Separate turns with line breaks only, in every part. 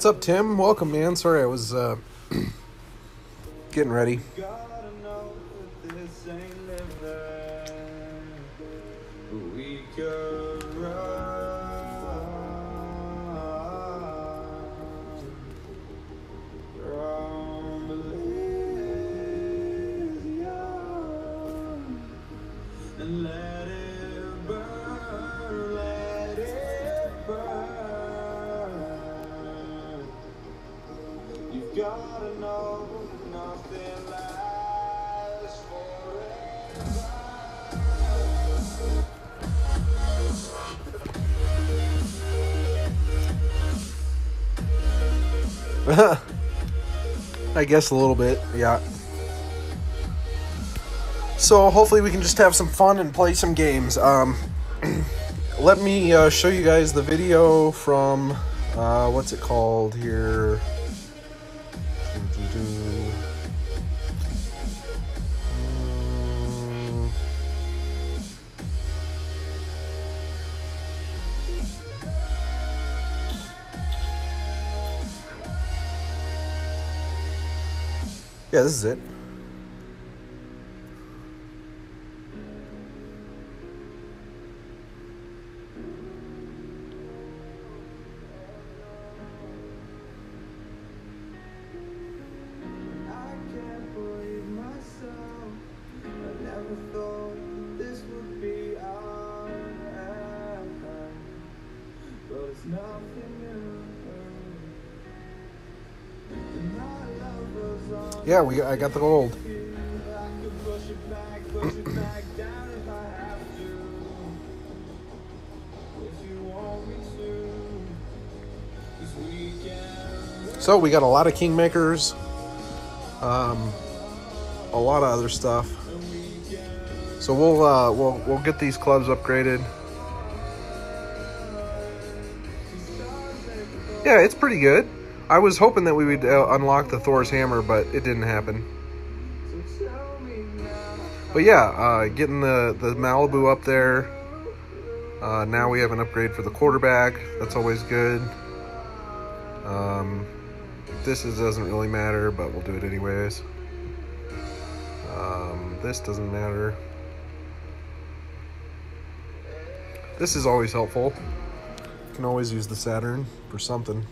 What's up, Tim? Welcome, man. Sorry, I was getting ready.
Gotta know nothing lasts
forever. I guess a little bit, yeah. So hopefully we can just have some fun and play some games. Let me show you guys the video from what's it called here? Yeah, this is it. Yeah, I got the gold. So we got a lot of kingmakers, a lot of other stuff. So we'll get these clubs upgraded. Yeah, it's pretty good. I was hoping that we would unlock the Thor's hammer, but it didn't happen. But yeah, getting the Malibu up there. Now we have an upgrade for the quarterback. That's always good. This doesn't really matter, but we'll do it anyways. This doesn't matter. This is always helpful. You can always use the Saturn for something.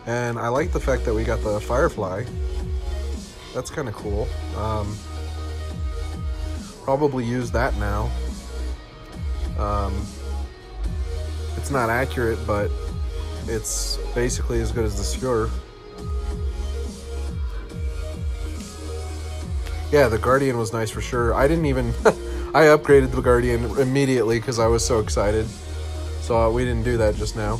And I like the fact that we got the Firefly. That's kind of cool. Probably use that now. It's not accurate, but it's basically as good as the Skewer. Yeah, the Guardian was nice for sure. I didn't even... I upgraded the Guardian immediately because I was so excited. So we didn't do that just now.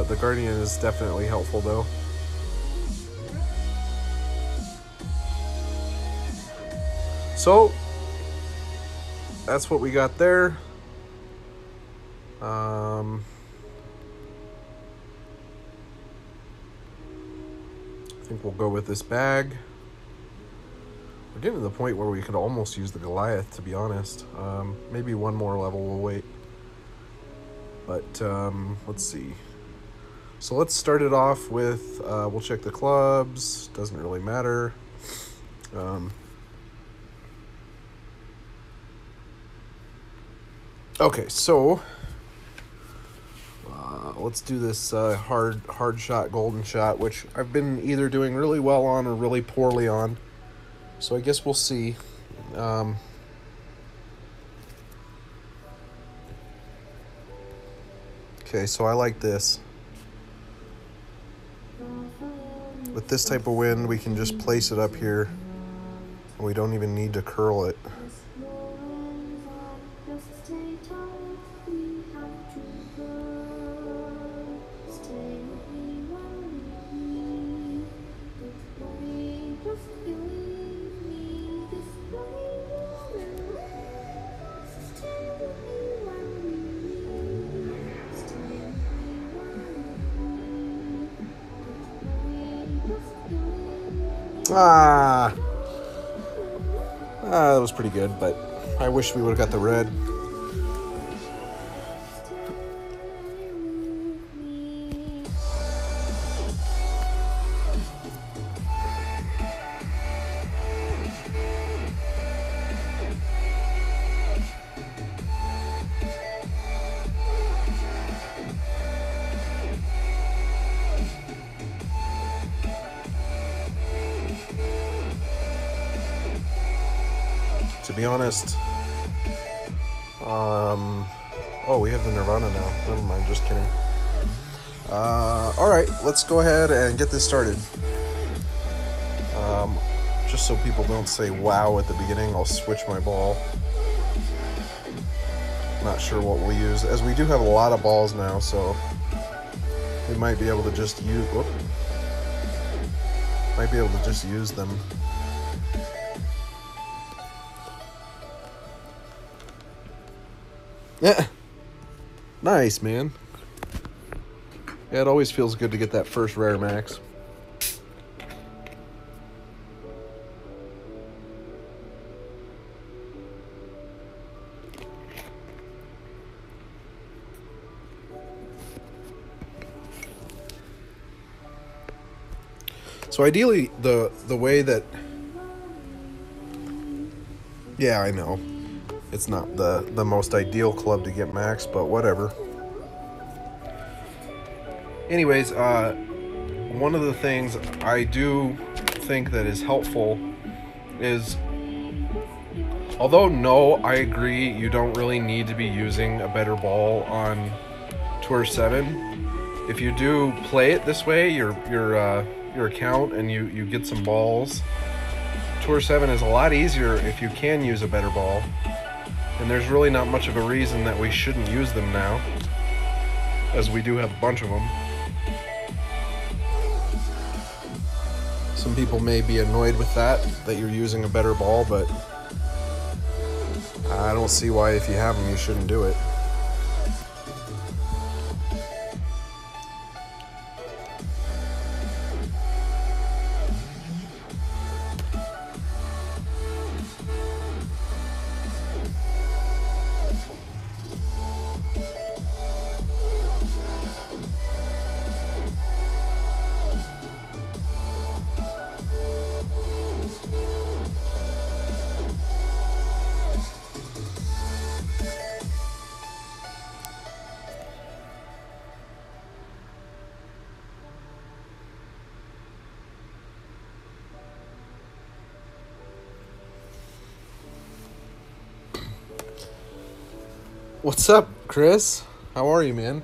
The Guardian is definitely helpful though. So that's what we got there. I think we'll go with this bag. We're getting to the point where we could almost use the Goliath, to be honest. Maybe one more level, we'll wait. But let's see. So let's start it off with, we'll check the clubs. Doesn't really matter. Okay, so let's do this hard shot, golden shot, which I've been either doing really well on or really poorly on. So I guess we'll see. Okay, so I like this. With this type of wind, we can just place it up here. And we don't even need to curl it. That was pretty good, but I wish we would have got the red. be honest. Oh, we have the Nirvana now. Never mind, just kidding. Alright, let's go ahead and get this started. Just so people don't say wow at the beginning, I'll switch my ball. Not sure what we'll use, as we do have a lot of balls now, so we might be able to just use. Whoop, might be able to just use them. Yeah, nice, man. Yeah, it always feels good to get that first rare max. So ideally, the way that, yeah, I know it's not the most ideal club to get max, but whatever. Anyways, one of the things I do think that is helpful is, although no, I agree, you don't really need to be using a better ball on Tour 7. If you do play it this way, your account, and you get some balls, Tour 7 is a lot easier if you can use a better ball. And there's really not much of a reason that we shouldn't use them now, as we do have a bunch of them. Some people may be annoyed with that you're using a better ball, but I don't see why, if you have them, you shouldn't do it. What's up, Chris? How are you, man?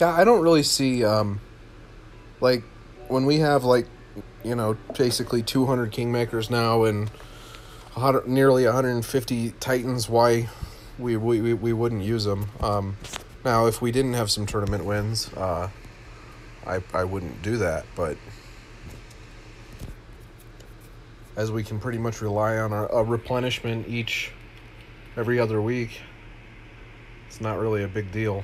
Yeah, I don't really see, like, when we have, like, you know, basically 200 Kingmakers now and nearly 150 Titans, why we wouldn't use them. Now, if we didn't have some tournament wins, I wouldn't do that, but as we can pretty much rely on a replenishment every other week, it's not really a big deal.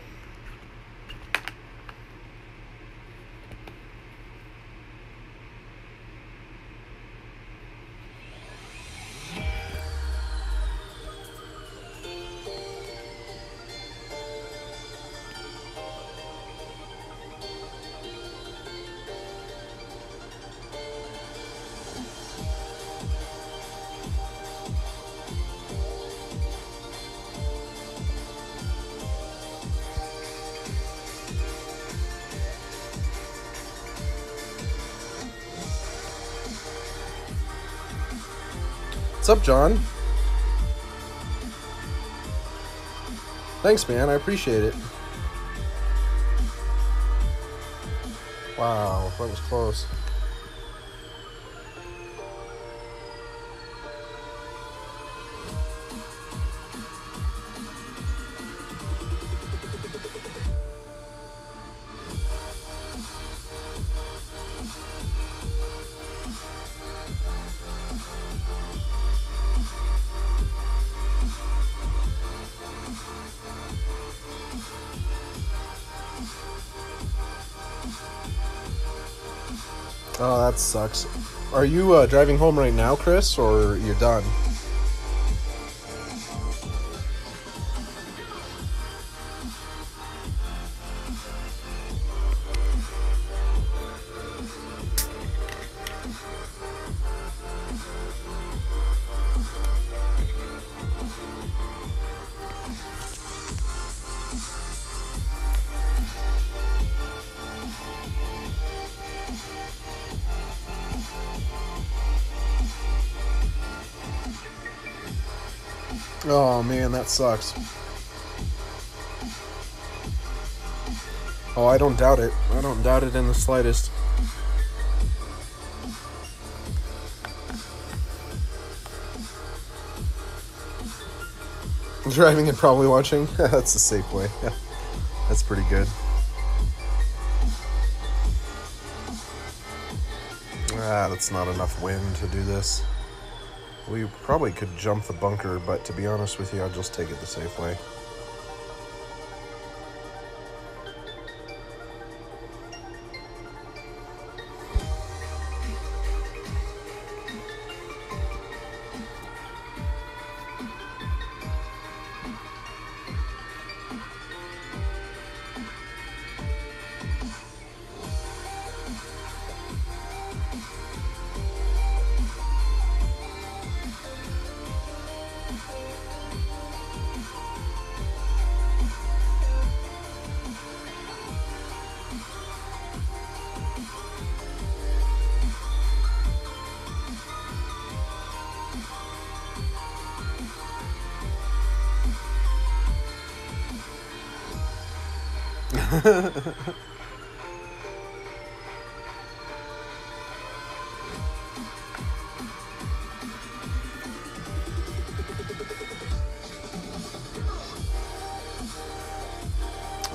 What's up, John? Thanks, man. I appreciate it. Wow, that was close. Oh, that sucks. Are you driving home right now, Chris, or you're done? Oh man, that sucks. Oh, I don't doubt it. I don't doubt it in the slightest. Driving and probably watching. That's a safe way. That's pretty good. That's not enough wind to do this. We probably could jump the bunker, but to be honest with you, I'll just take it the safe way.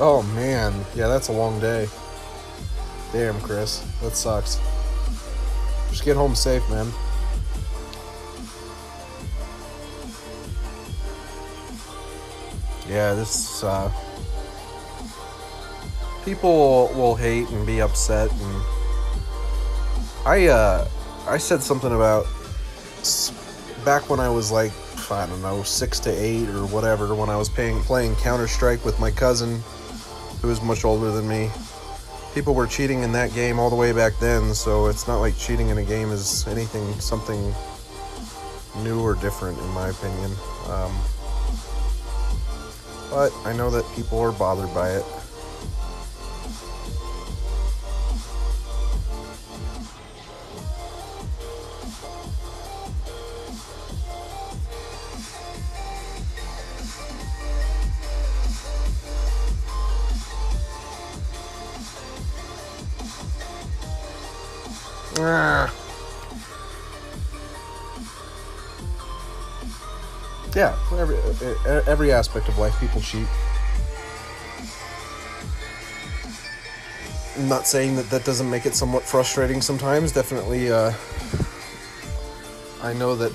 Oh man, yeah, that's a long day. Damn, Chris, that sucks. Just get home safe, man. Yeah, this, people will hate and be upset, and I said something about back when I was like, I don't know, 6 to 8 or whatever, when I was playing Counter-Strike with my cousin, who was much older than me. People were cheating in that game all the way back then, so it's not like cheating in a game is something new or different, in my opinion. But I know that people are bothered by it. Yeah, every aspect of life, people cheat. I'm not saying that doesn't make it somewhat frustrating sometimes. Definitely, I know that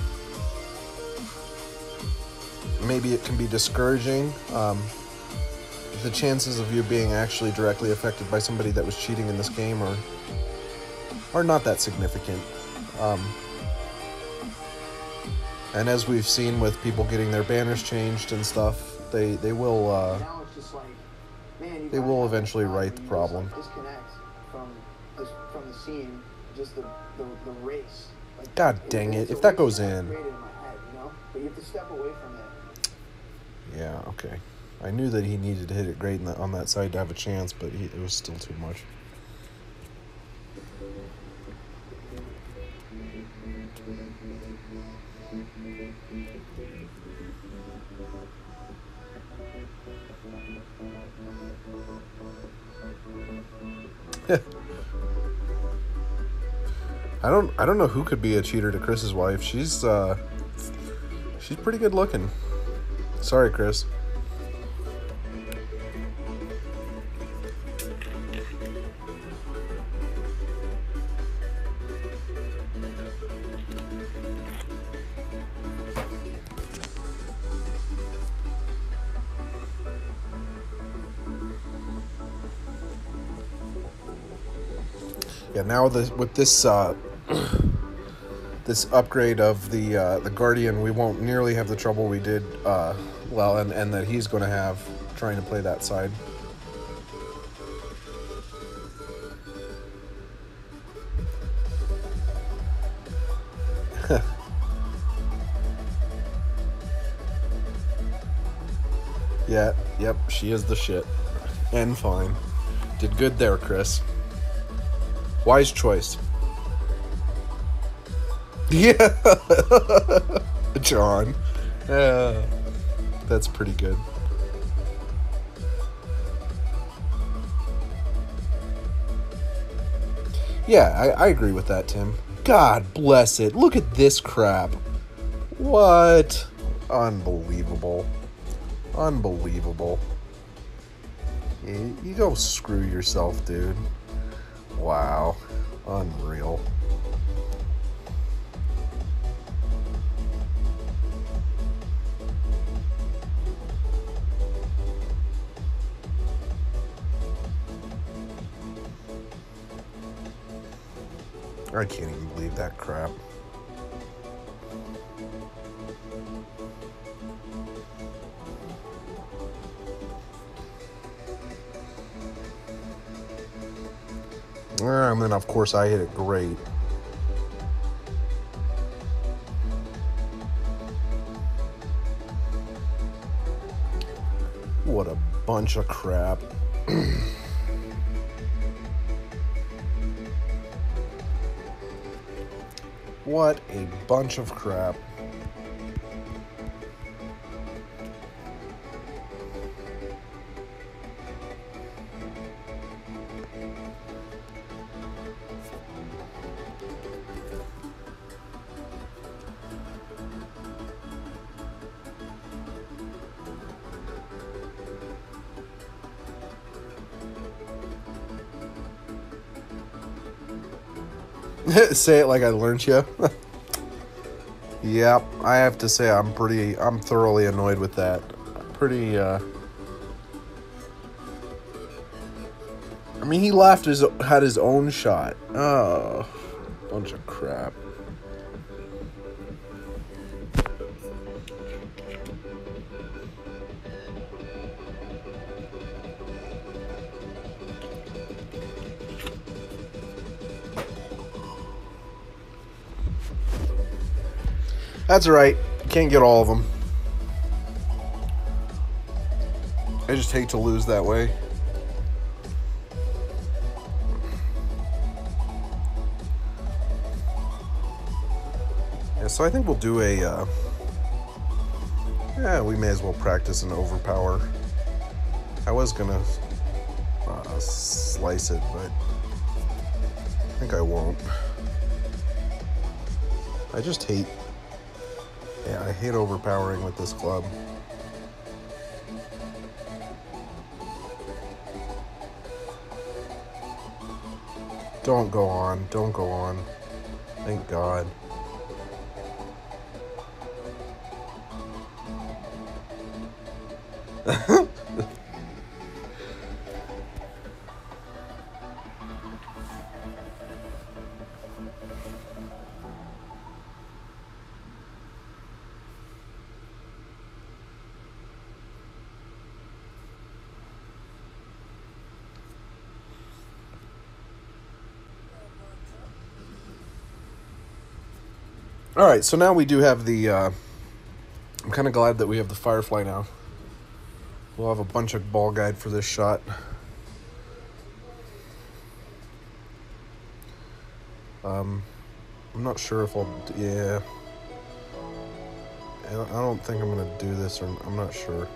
maybe it can be discouraging. The chances of you being actually directly affected by somebody that was cheating in this game are not that significant. And as we've seen with people getting their banners changed and stuff, they will eventually right the problem.
Disconnect from the scene, just the race. Like,
God dang it! If that goes in.
But you have to step away from it.
Yeah. Okay. I knew that he needed to hit it great on that side to have a chance, but it was still too much. I don't know who could be a cheater to Chris's wife. She's pretty good looking. Sorry, Chris. Yeah, now with this this upgrade of the Guardian, we won't nearly have the trouble we did, and that he's going to have trying to play that side. Yeah, yep, she is the shit. And fine. Did good there, Chris. Wise choice. Yeah. John. That's pretty good. Yeah, I agree with that, Tim. God bless it. Look at this crap. What? Unbelievable. Unbelievable. You go screw yourself, dude. Wow. Unreal. I can't even believe that crap. And then, of course, I hit it great. What a bunch of crap. What a bunch of crap. Say it like I learned you. Yep, I have to say I'm thoroughly annoyed with that. I mean, he had his own shot. Oh, bunch of crap. That's right. Can't get all of them. I just hate to lose that way. Yeah, so I think we'll do a... yeah, we may as well practice an overpower. I was gonna slice it, but I think I won't. I just hate... yeah, I hate overpowering with this club. Don't go on. Don't go on. Thank God. All right, so now we do have the, I'm kind of glad that we have the Firefly now. We'll have a bunch of ball guide for this shot. I'm not sure if I'll, yeah. I don't think I'm going to do this, or I'm not sure.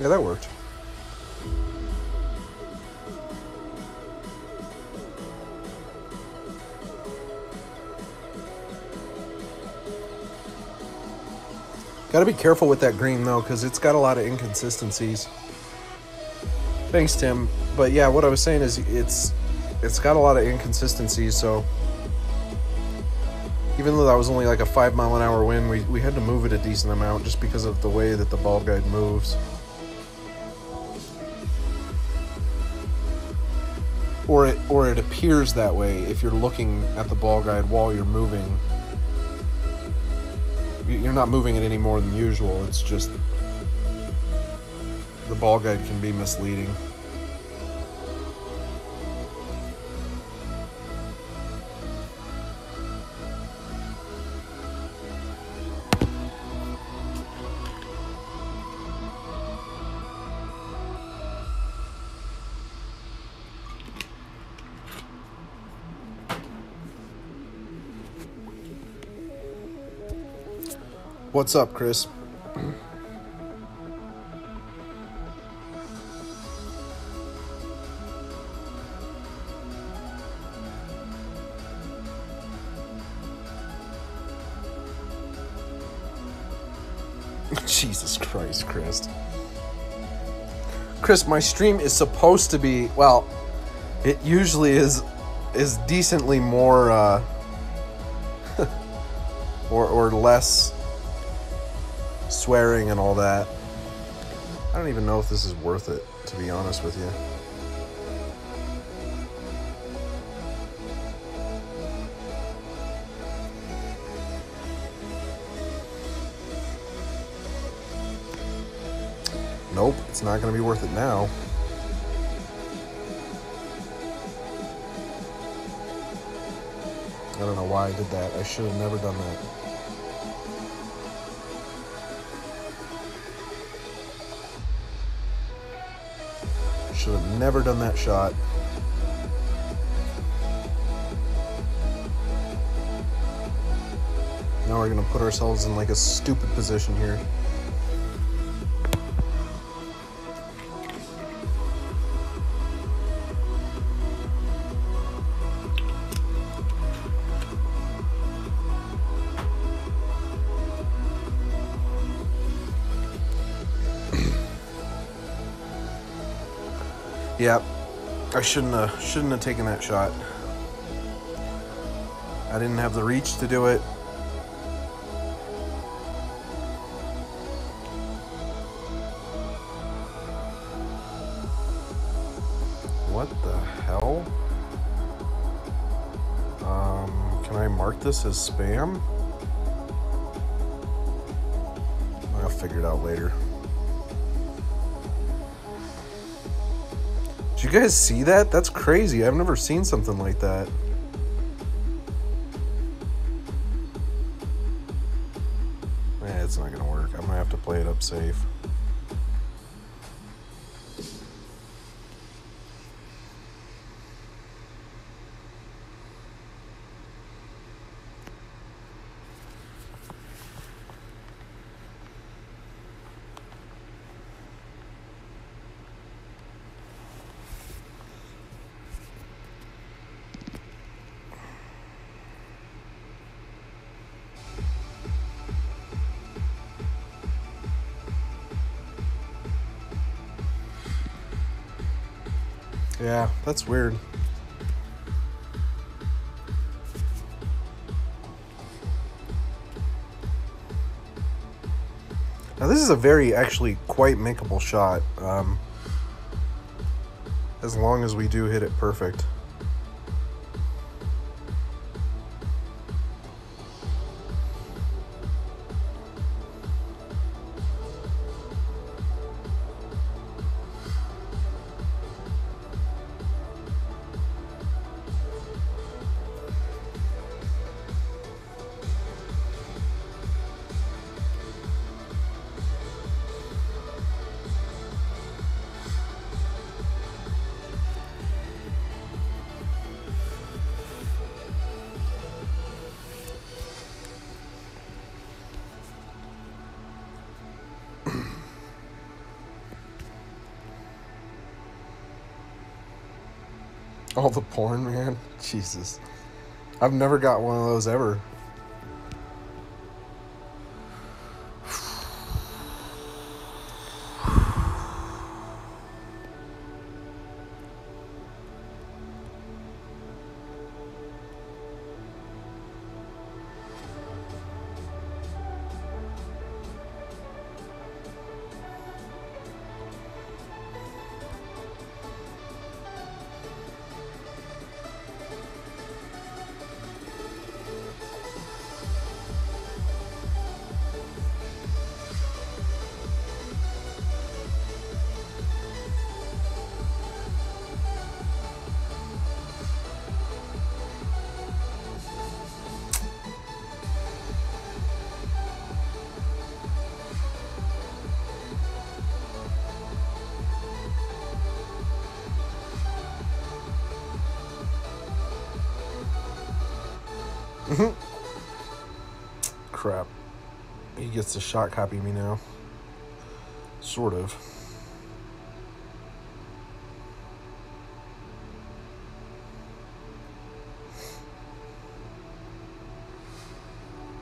Yeah, that worked. Got to be careful with that green, though, because it's got a lot of inconsistencies. Thanks, Tim. But yeah, what I was saying is it's got a lot of inconsistencies, so even though that was only like a 5-mile-an-hour wind, we had to move it a decent amount just because of the way that the ball guide moves. Or it appears that way if you're looking at the ball guide while you're moving. You're not moving it any more than usual. It's just the ball guide can be misleading. What's up, Chris? Jesus Christ, Chris. Chris, my stream is supposed to be, well, it usually is decently more or less swearing and all that. I don't even know if this is worth it, to be honest with you. Nope, it's not going to be worth it now. I don't know why I did that. I should have never done that. Should have never done that shot. Now we're going to put ourselves in like a stupid position here. Yeah, I shouldn't have taken that shot. I didn't have the reach to do it. What the hell? Can I mark this as spam? I'll figure it out later. Did you guys see that? That's crazy. I've never seen something like that. It's not gonna work. I'm gonna have to play it up safe. Yeah, that's weird. Now this is a very, actually, quite makeable shot. As long as we do hit it perfect. All the porn, man. Jesus. I've never got one of those ever. Crap. He gets to shot copy me now. Sort of.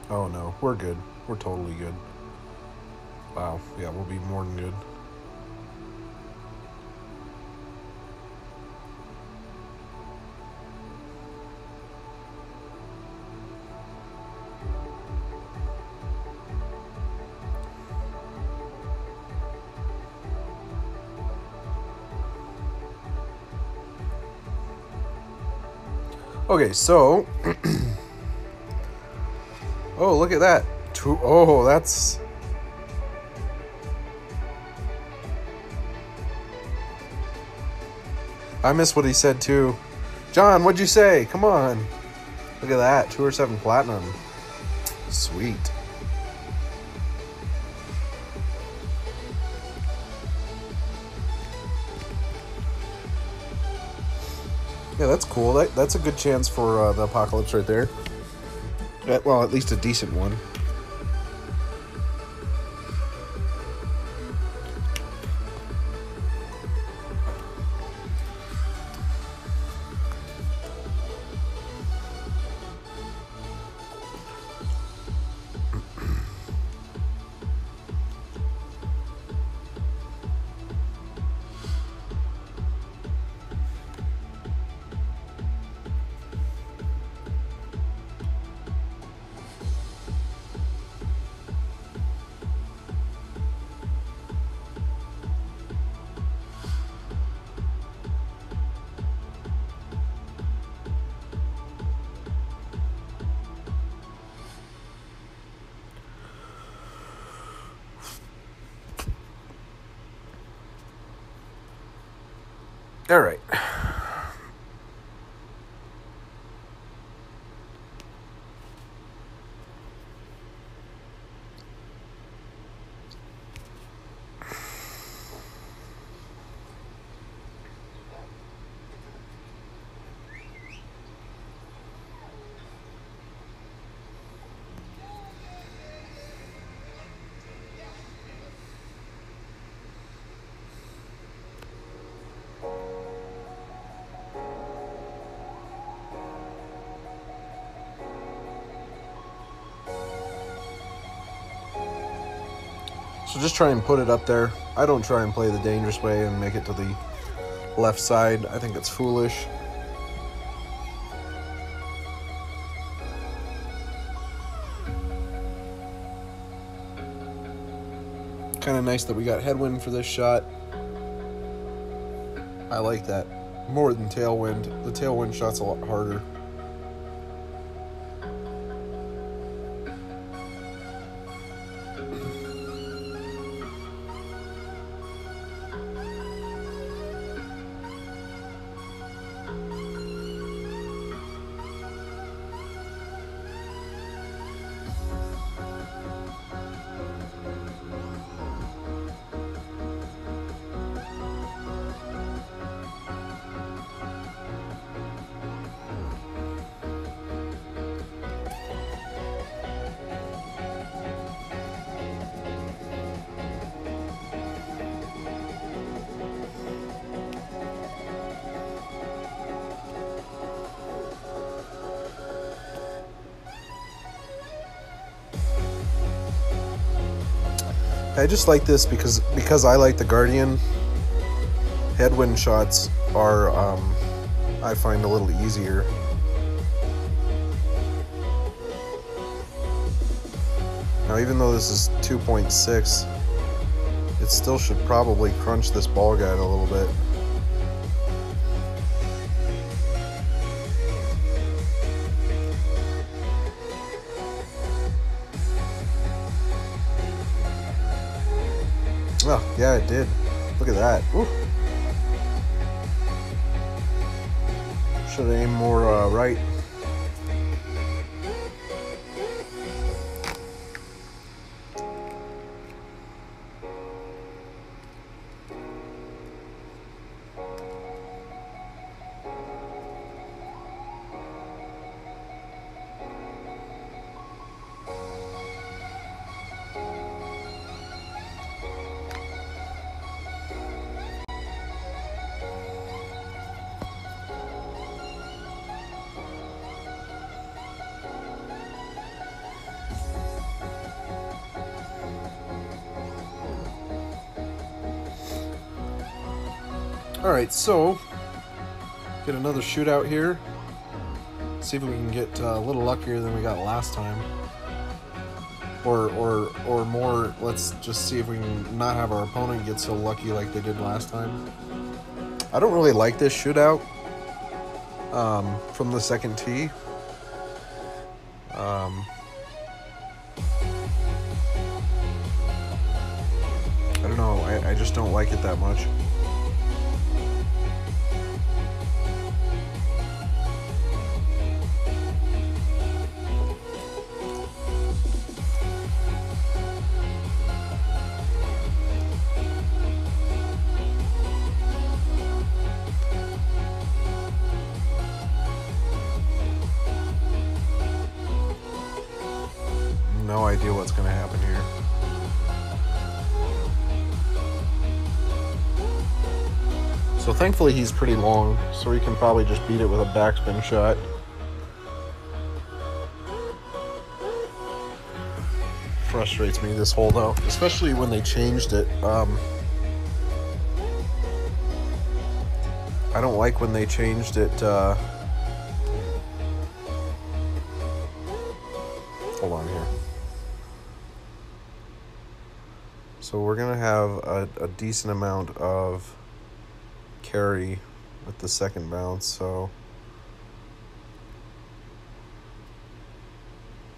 Oh no, we're good. We're totally good. Wow, yeah, we'll be more than good. Okay, so oh, look at that. Oh, that's... I missed what he said, too. John, what'd you say? Come on. Look at that. 2 or 7 platinum. Sweet. Yeah, that's cool. That's a good chance for the apocalypse right there. Well, at least a decent one. All right. So just try and put it up there. I don't try and play the dangerous way and make it to the left side. I think it's foolish. Kind of nice that we got headwind for this shot. I like that more than tailwind. The tailwind shot's a lot harder. I just like this because I like the Guardian. Headwind shots are, I find, a little easier. Now, even though this is 2.6, it still should probably crunch this ball guide a little bit. Oh, yeah, it did. Look at that. Woo. Should have aimed more right. Alright, so get another shootout here. See if we can get a little luckier than we got last time. Or more, let's just see if we can not have our opponent get so lucky like they did last time. I don't really like this shootout from the second tee. I don't know, I just don't like it that much. No idea what's going to happen here. So thankfully he's pretty long, so he can probably just beat it with a backspin shot. Frustrates me this hole though, especially when they changed it. I don't like when they changed it. Hold on here. So we're gonna have a decent amount of carry with the second bounce, so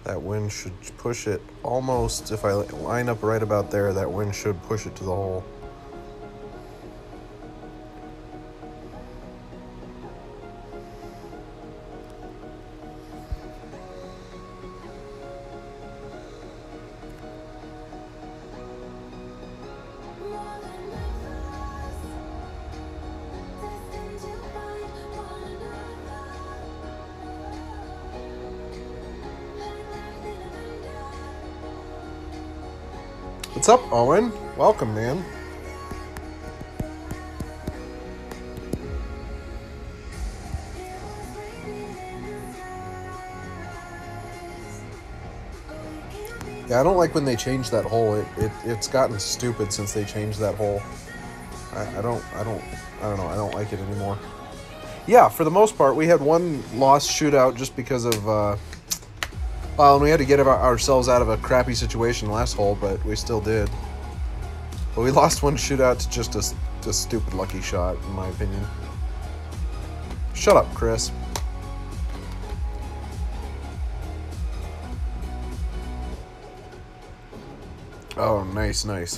that wind should push it almost, if I line up right about there, that wind should push it to the hole. What's up, Owen? Welcome, man. Yeah, I don't like when they change that hole. It's gotten stupid since they changed that hole. I don't know. I don't like it anymore. Yeah, for the most part, we had one lost shootout just because of well, and we had to get ourselves out of a crappy situation last hole, but we still did. But we lost one shootout to just a stupid lucky shot, in my opinion. Shut up, Chris. Oh, nice, nice.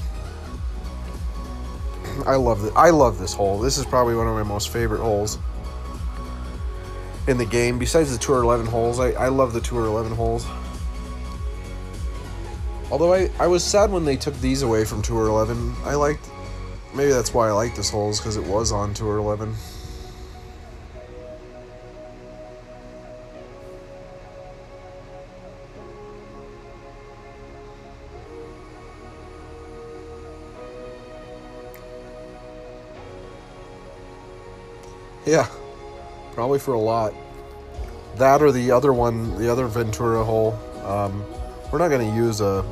I love this hole. This is probably one of my most favorite holes in the game. Besides the Tour 11 holes, I love the Tour 11 holes. Although I was sad when they took these away from Tour 11. Maybe that's why I like this hole, is because it was on Tour 11. Yeah, probably for a lot. That or the other one, the other Ventura hole. I'm not gonna use a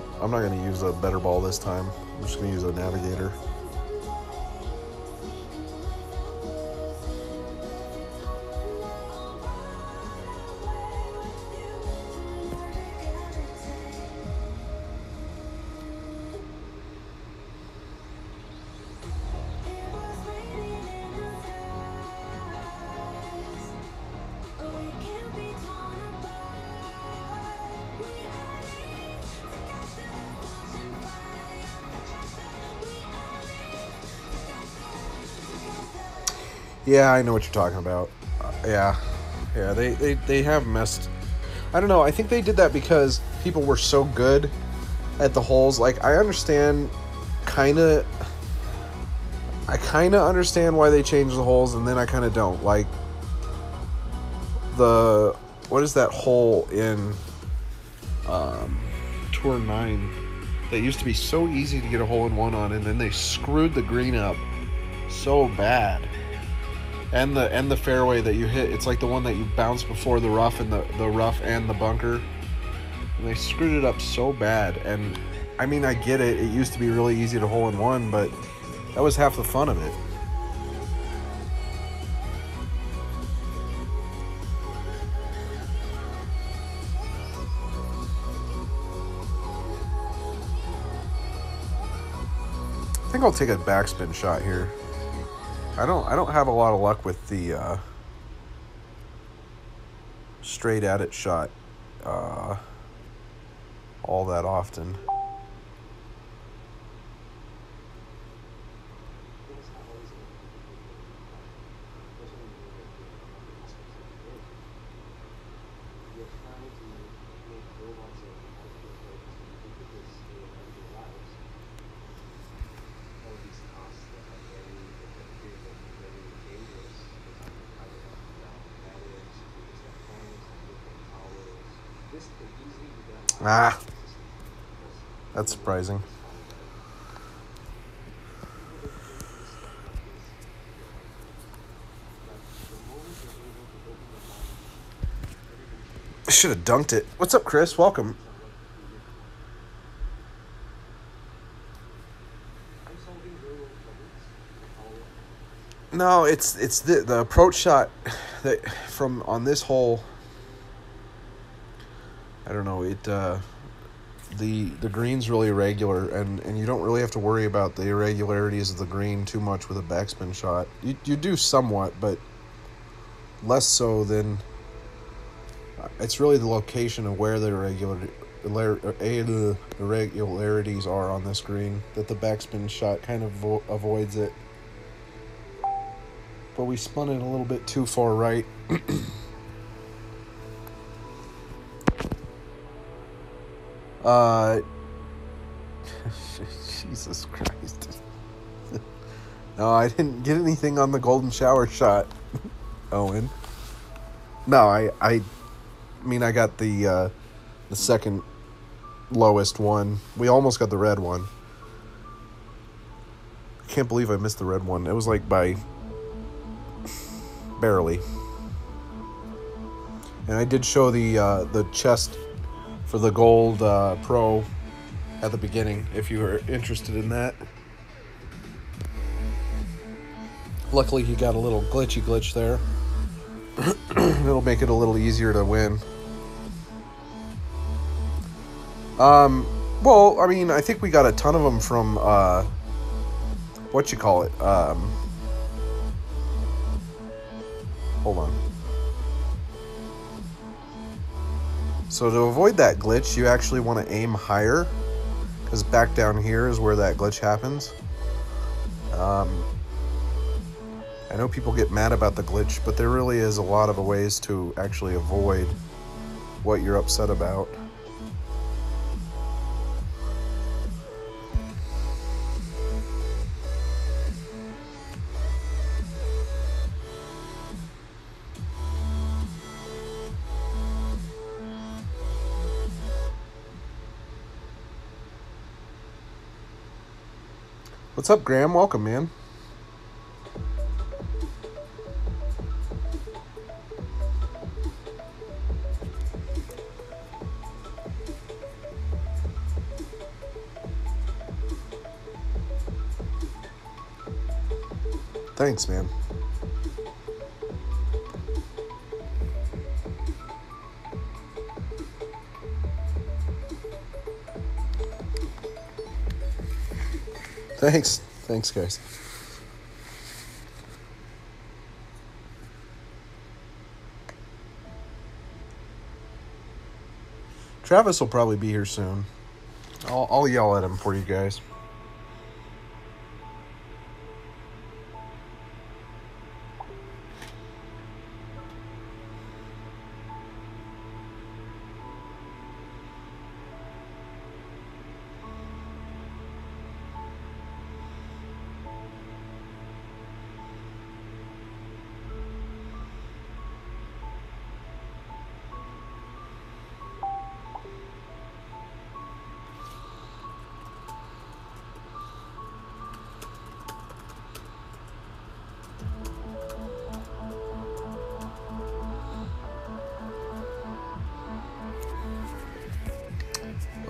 better ball this time. I'm just gonna use a Navigator. Yeah, I know what you're talking about. Yeah, they have messed. I don't know. I think they did that because people were so good at the holes. Like, I understand, I kind of understand why they changed the holes, and then I kind of don't. Like, what is that hole in Tour 9 that used to be so easy to get a hole-in-one on, and then they screwed the green up so bad. And the fairway that you hit, it's like the one that you bounce before the rough and the rough and the bunker. And they screwed it up so bad. And I mean, I get it. It used to be really easy to hole in one, but that was half the fun of it. I think I'll take a backspin shot here. I don't have a lot of luck with the straight at it shot all that often. Ah, that's surprising. I should have dunked it. What's up, Chris? Welcome. No, it's the approach shot that from on this hole. I don't know, it the green's really irregular, and you don't really have to worry about the irregularities of the green too much with a backspin shot. You do somewhat, but less so than it's really the location of where the irregularities are on this green that the backspin shot kind of avoids it. But we spun it a little bit too far right. Jesus Christ. No, I didn't get anything on the golden shower shot, Owen. No, I mean, I got the second lowest one. We almost got the red one. I can't believe I missed the red one. It was like by barely. And I did show the chest for the gold pro at the beginning, if you were interested in that. Luckily, he got a little glitch there. It'll make it a little easier to win. Well, I mean, I think we got a ton of them from, what you call it, hold on. So to avoid that glitch, you actually want to aim higher, because back down here is where that glitch happens. I know people get mad about the glitch, but there really is a lot of ways to actually avoid what you're upset about. What's up, Graham? Welcome, man. Thanks, man. Thanks, guys. Travis will probably be here soon. I'll yell at him for you guys.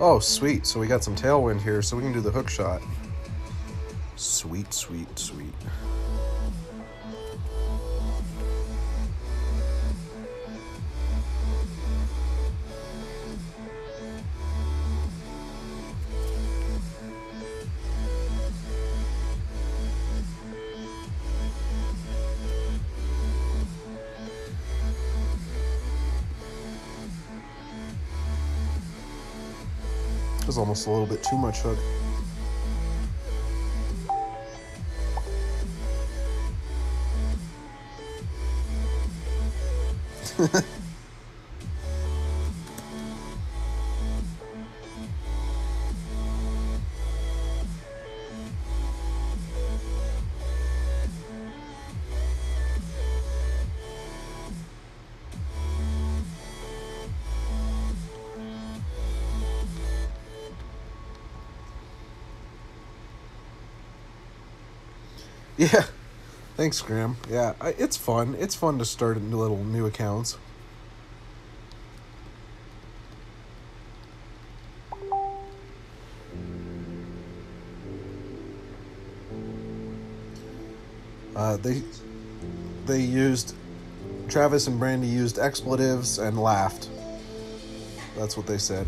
Oh, sweet. So we got some tailwind here, so we can do the hook shot. Sweet, sweet, sweet. was almost a little bit too much hook. Yeah, thanks, Graham. Yeah, it's fun. It's fun to start little new accounts. They used, Travis and Brandy used expletives and laughed. That's what they said.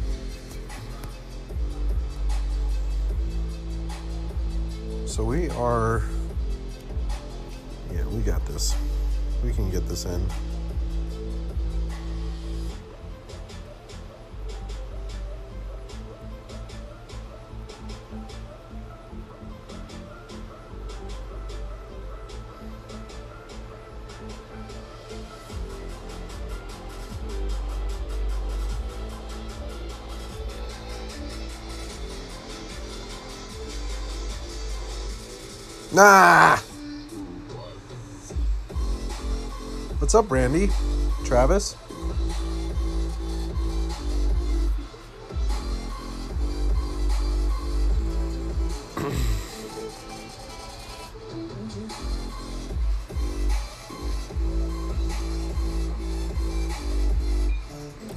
So we are, yeah, we got this. We can get this in. Nah! What's up, Brandy? Travis?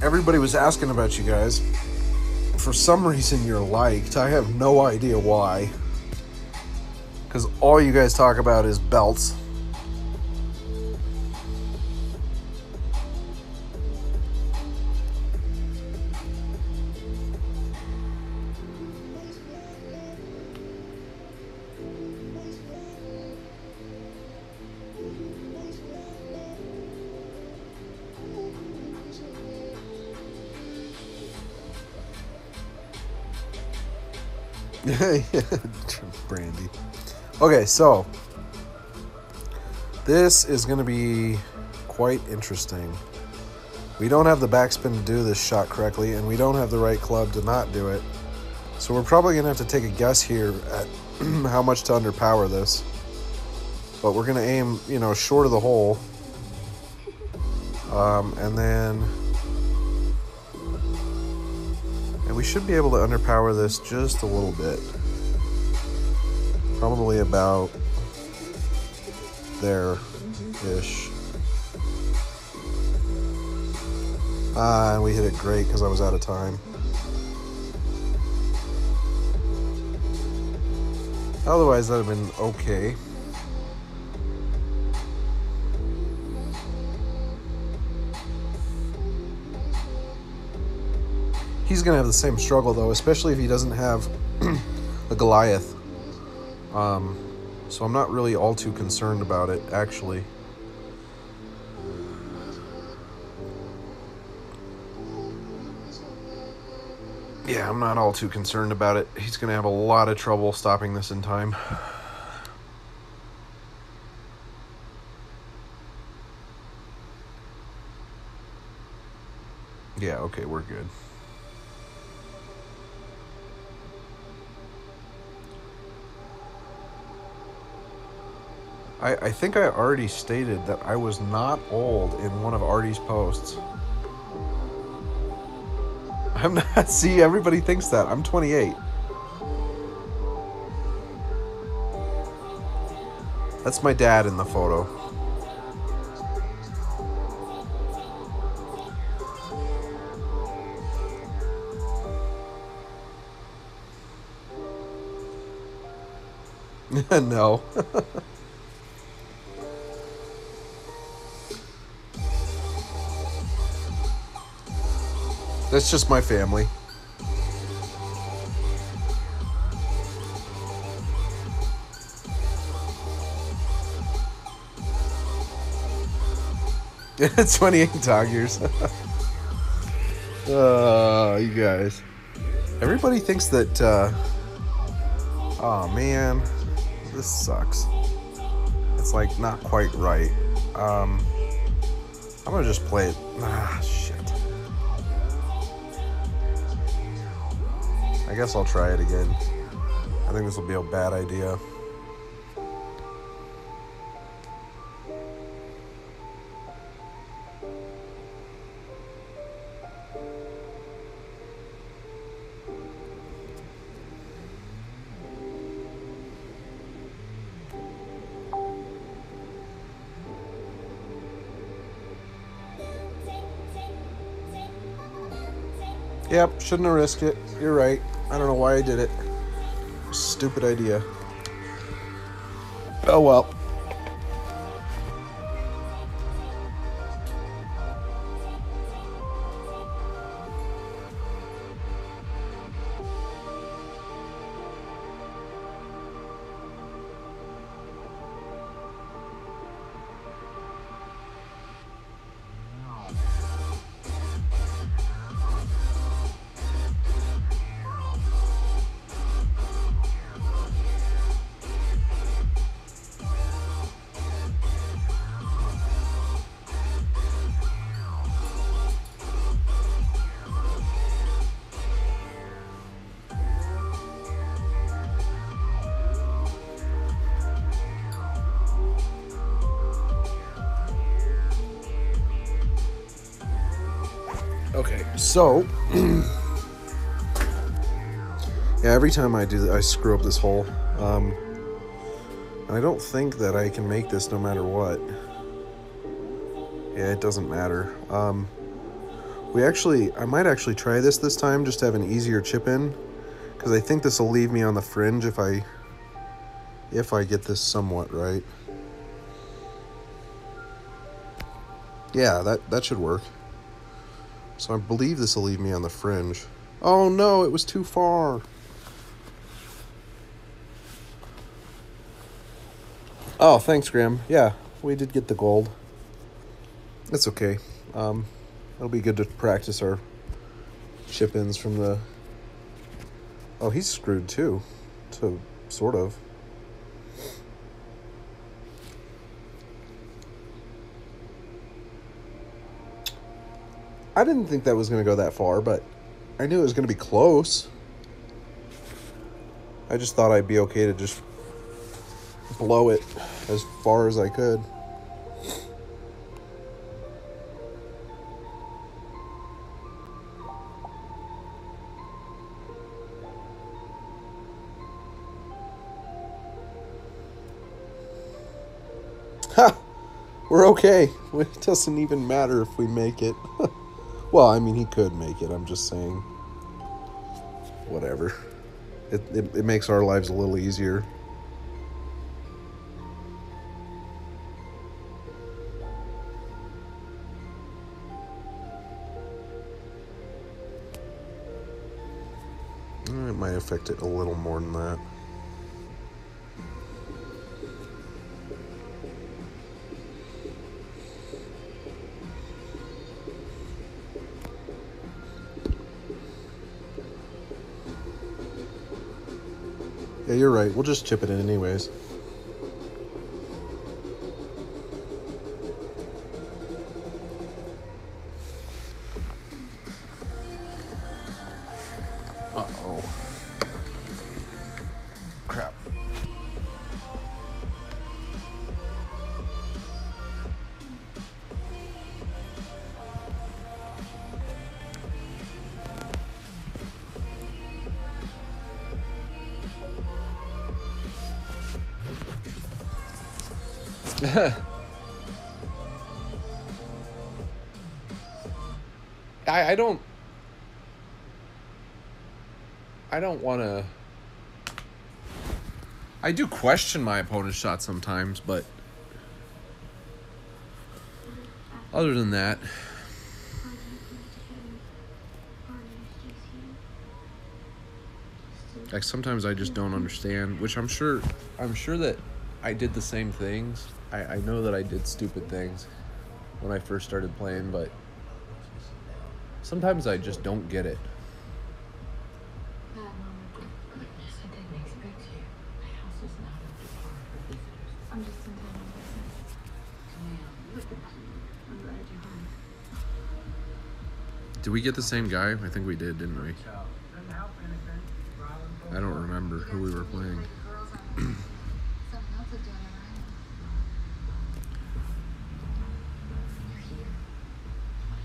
Everybody was asking about you guys. For some reason you're liked. I have no idea why. Because all you guys talk about is belts. Brandy. Okay, so this is going to be quite interesting. We don't have the backspin to do this shot correctly, and we don't have the right club to not do it. So we're probably going to have to take a guess here at how much to underpower this. But we're going to aim, you know, short of the hole. And then... And we should be able to underpower this just a little bit. Probably about there-ish. And we hit it great because I was out of time. Otherwise, that would have been okay. He's going to have the same struggle, though, especially if he doesn't have a Goliath. So I'm not really all too concerned about it, actually. Yeah, I'm not all too concerned about it. He's going to have a lot of trouble stopping this in time. Yeah, okay, we're good. I think I already stated that I was not old in one of Artie's posts. I'm not. See, everybody thinks that. I'm 28. That's my dad in the photo. No. That's just my family. It's 28 dog years. Oh, you guys. Everybody thinks that, oh man, this sucks. It's like not quite right. I'm gonna just play it. Ah, shit. I guess I'll try it again. I think this will be a bad idea. Yep, shouldn't have risked it. You're right. I don't know why I did it. Stupid idea. Oh well. Okay, so yeah, every time I do that, I screw up this hole. I don't think that I can make this no matter what. Yeah, it doesn't matter. I might actually try this time just to have an easier chip in, because I think this will leave me on the fringe if I get this somewhat right. Yeah, that should work. So I believe this will leave me on the fringe. Oh no, it was too far. Oh, thanks, Graham. Yeah, we did get the gold. It's okay. It'll be good to practice our chip-ins from the... Oh, he's screwed too. So, sort of. I didn't think that was going to go that far, but I knew it was going to be close. I just thought I'd be okay to just blow it as far as I could. Ha! We're okay. It doesn't even matter if we make it. Well, I mean, he could make it. I'm just saying. Whatever. It makes our lives a little easier. It might affect it a little more than that. Yeah, you're right. We'll just chip it in anyways. Uh-oh. Crap. I don't want to... I do question my opponent's shot sometimes, but other than that, like sometimes I just don't understand, which I'm sure that I did the same things. I know that I did stupid things when I first started playing, but sometimes I just don't get it. Did we get the same guy? I think we did, didn't we? I don't remember who we were playing.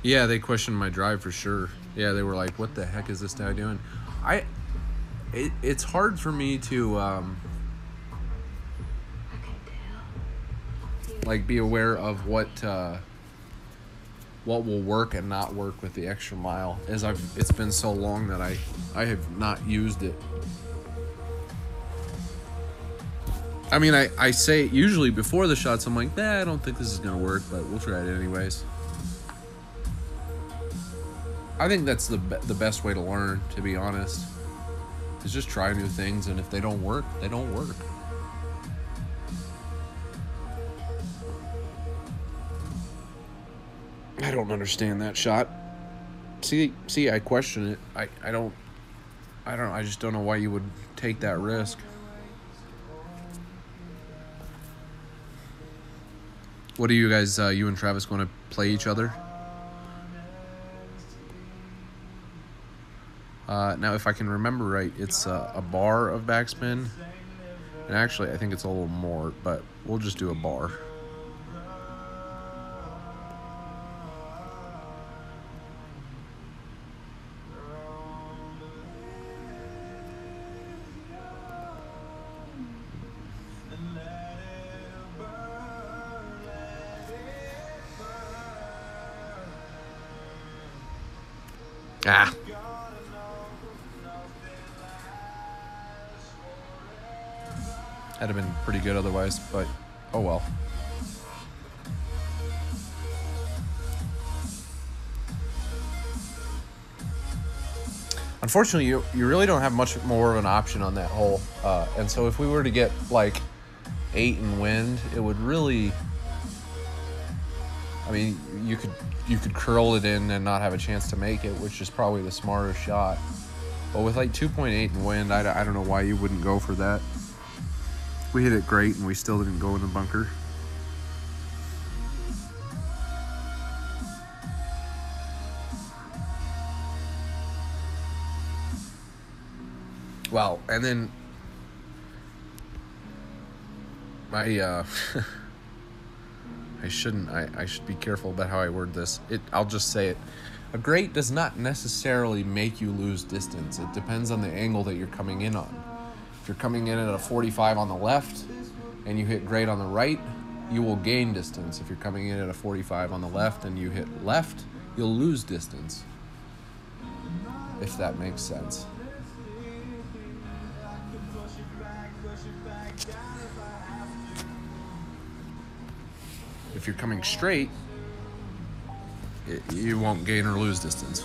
Yeah, they questioned my drive for sure. Yeah, they were like, "What the heck is this guy doing?" It's hard for me to like be aware of what will work and not work with the extra mile, as it's been so long that I have not used it. I mean, I say usually before the shots, I'm like, I don't think this is gonna work, but we'll try it anyways. I think that's the best way to learn, to be honest, is just try new things, and if they don't work, they don't work. I don't understand that shot. See, I question it. I don't know. I just don't know why you would take that risk. What are you guys, you and Travis, going to play each other? Now, if I can remember right, it's a bar of backspin. And actually, I think it's a little more, but we'll just do a bar. Ah. That'd have been pretty good otherwise, but oh well. Unfortunately, you really don't have much more of an option on that hole. And so if we were to get like 8 in wind, it would really... I mean, you could curl it in and not have a chance to make it, which is probably the smarter shot. But with like 2.8 in wind, I don't know why you wouldn't go for that. We hit it great, and we still didn't go in the bunker. Well, and then I should be careful about how I word this. I'll just say it. A grate does not necessarily make you lose distance. It depends on the angle that you're coming in on. If you're coming in at a 45 on the left and you hit grate on the right, you will gain distance. If you're coming in at a 45 on the left and you hit left, you'll lose distance. If that makes sense. If you're coming straight, you won't gain or lose distance.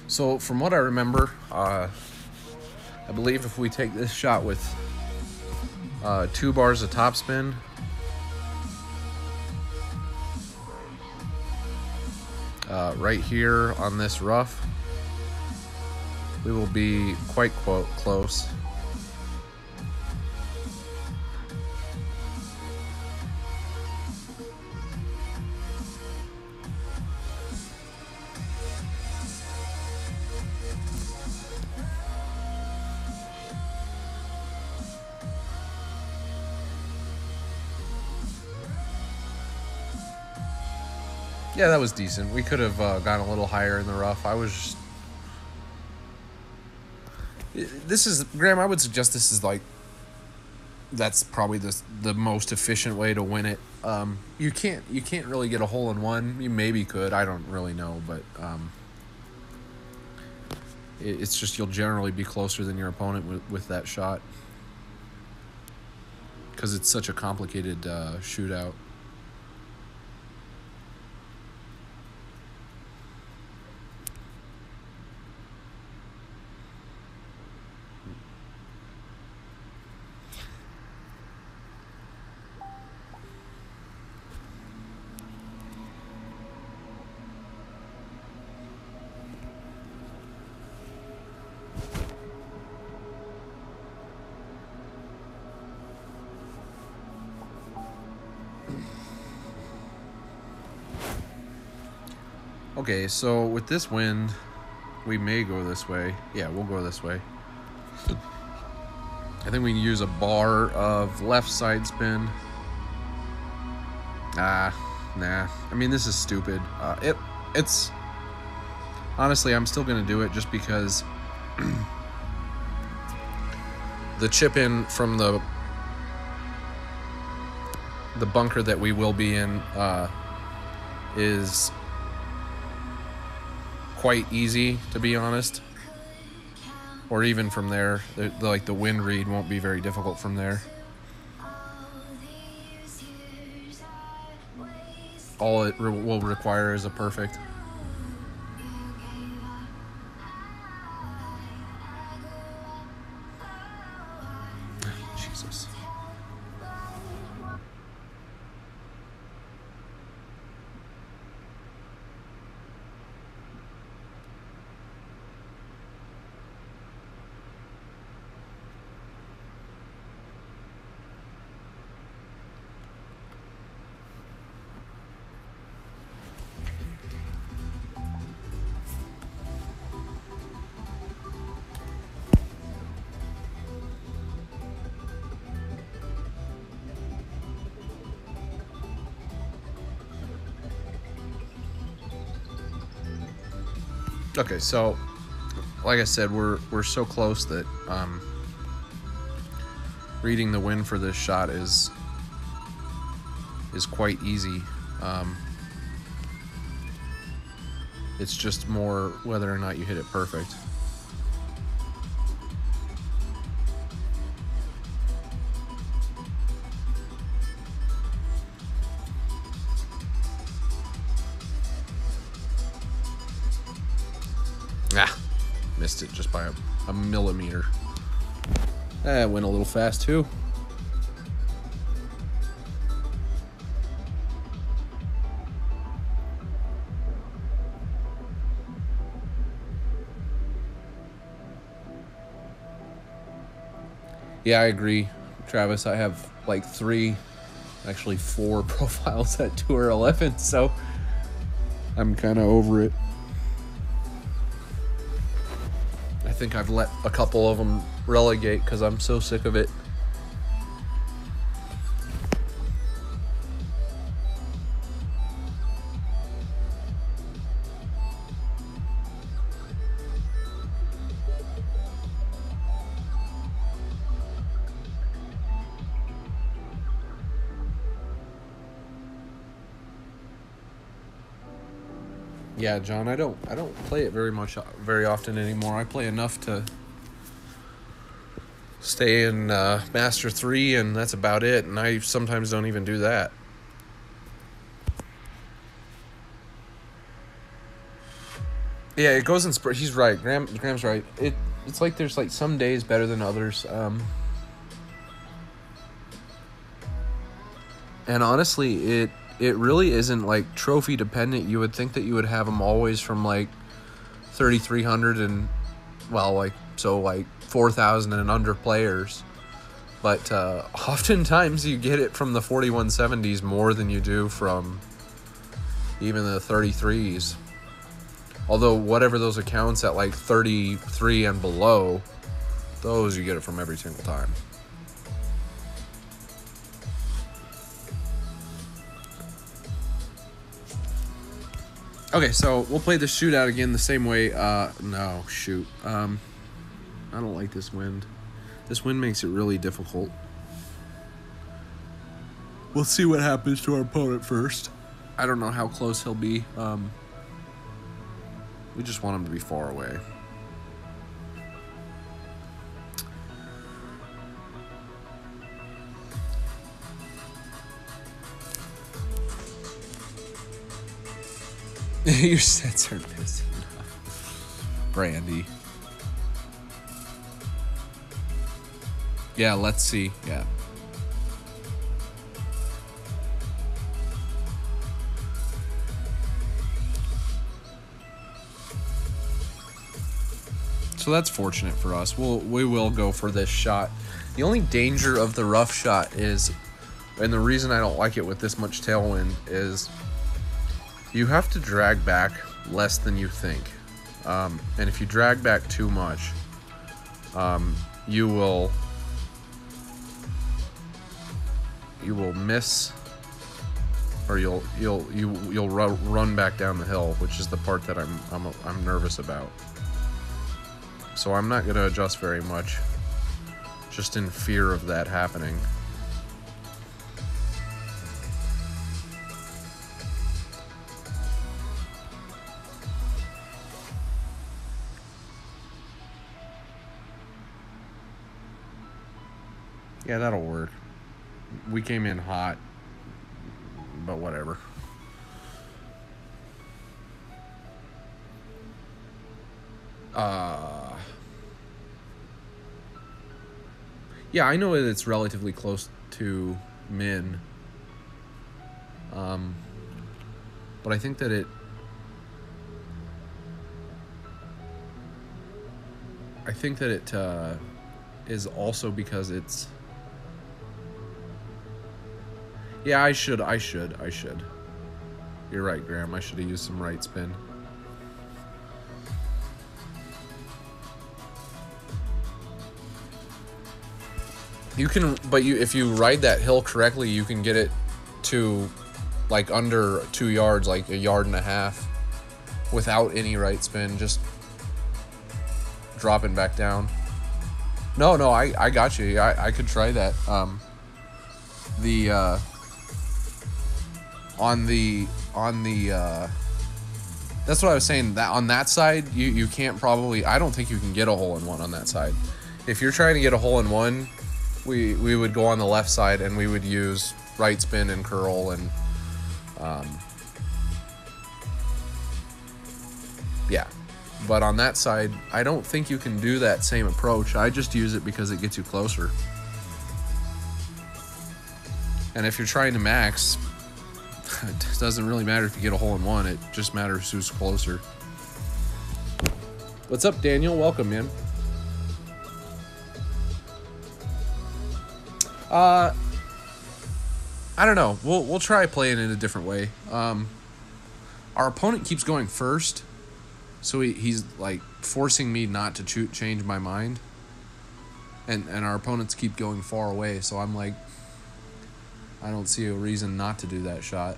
So from what I remember, I believe if we take this shot with 2 bars of topspin, right here on this rough, we will be quite close. Yeah, that was decent. We could have gone a little higher in the rough. Graham, I would suggest this is like, that's probably the most efficient way to win it. You can't really get a hole in one. You maybe could. I don't really know, but It's just you'll generally be closer than your opponent with that shot. Because it's such a complicated shootout. Okay, so with this wind, we may go this way. Yeah, we'll go this way. I think we can use a bar of left side spin. Nah. I mean, this is stupid. It's... Honestly, I'm still going to do it just because the chip in from the bunker that we will be in is quite easy, to be honest. Or even from there, like the wind read won't be very difficult from there. All it will require is a perfect. Jesus. Okay, so like I said, we're so close that reading the wind for this shot is quite easy. It's just more whether or not you hit it perfect. Missed it just by a millimeter. That went a little fast too. Yeah, I agree, Travis. I have like 3, actually 4 profiles at Tour 11, so I'm kind of over it. I think I've let a couple of them relegate because I'm so sick of it. Yeah, John, I don't play it very often anymore. I play enough to stay in Master 3, and that's about it. And I sometimes don't even do that. Yeah, it goes in spurt. He's right. Graham's right. It's like there's like some days better than others. And honestly, it really isn't like trophy dependent. You would think that you would have them always from like 3,300 and like 4,000 and under players, but oftentimes you get it from the 4170s more than you do from even the 33s. Although whatever those accounts at like 33 and below, those you get it from every single time. Okay, so we'll play the shootout again the same way. No, shoot. I don't like this wind. This wind makes it really difficult. We'll see what happens to our opponent first. I don't know how close he'll be. We just want him to be far away.
Your sets are missing. Brandy. Yeah, let's see. Yeah. So that's fortunate for us. We will go for this shot. The only danger of the rough shot is, and the reason I don't like it with this much tailwind is you have to drag back less than you think. And if you drag back too much, you will miss, or you'll run back down the hill, which is the part that I'm nervous about. So I'm not going to adjust very much, just in fear of that happening. Yeah, that'll work. We came in hot, but whatever. Yeah, I know that it's relatively close to min. But I think that it is also because it's... Yeah, I should. You're right, Graham. I should have used some right spin. You can, but if you ride that hill correctly, you can get it to like under 2 yards, like 1.5 yards, without any right spin, just dropping back down. No, I got you. I could try that. That's what I was saying, that on that side you can't probably, I don't think you can get a hole-in-one on that side. If you're trying to get a hole-in-one, we would go on the left side and we would use right spin and curl and yeah. But on that side, I don't think you can do that same approach. I just use it because it gets you closer. And if you're trying to max, it doesn't really matter if you get a hole-in-one. It just matters who's closer. What's up, Daniel? Welcome, man. I don't know. We'll try playing it a different way. Our opponent keeps going first, so he's like forcing me not to change my mind. And our opponents keep going far away, so I'm like, I don't see a reason not to do that shot.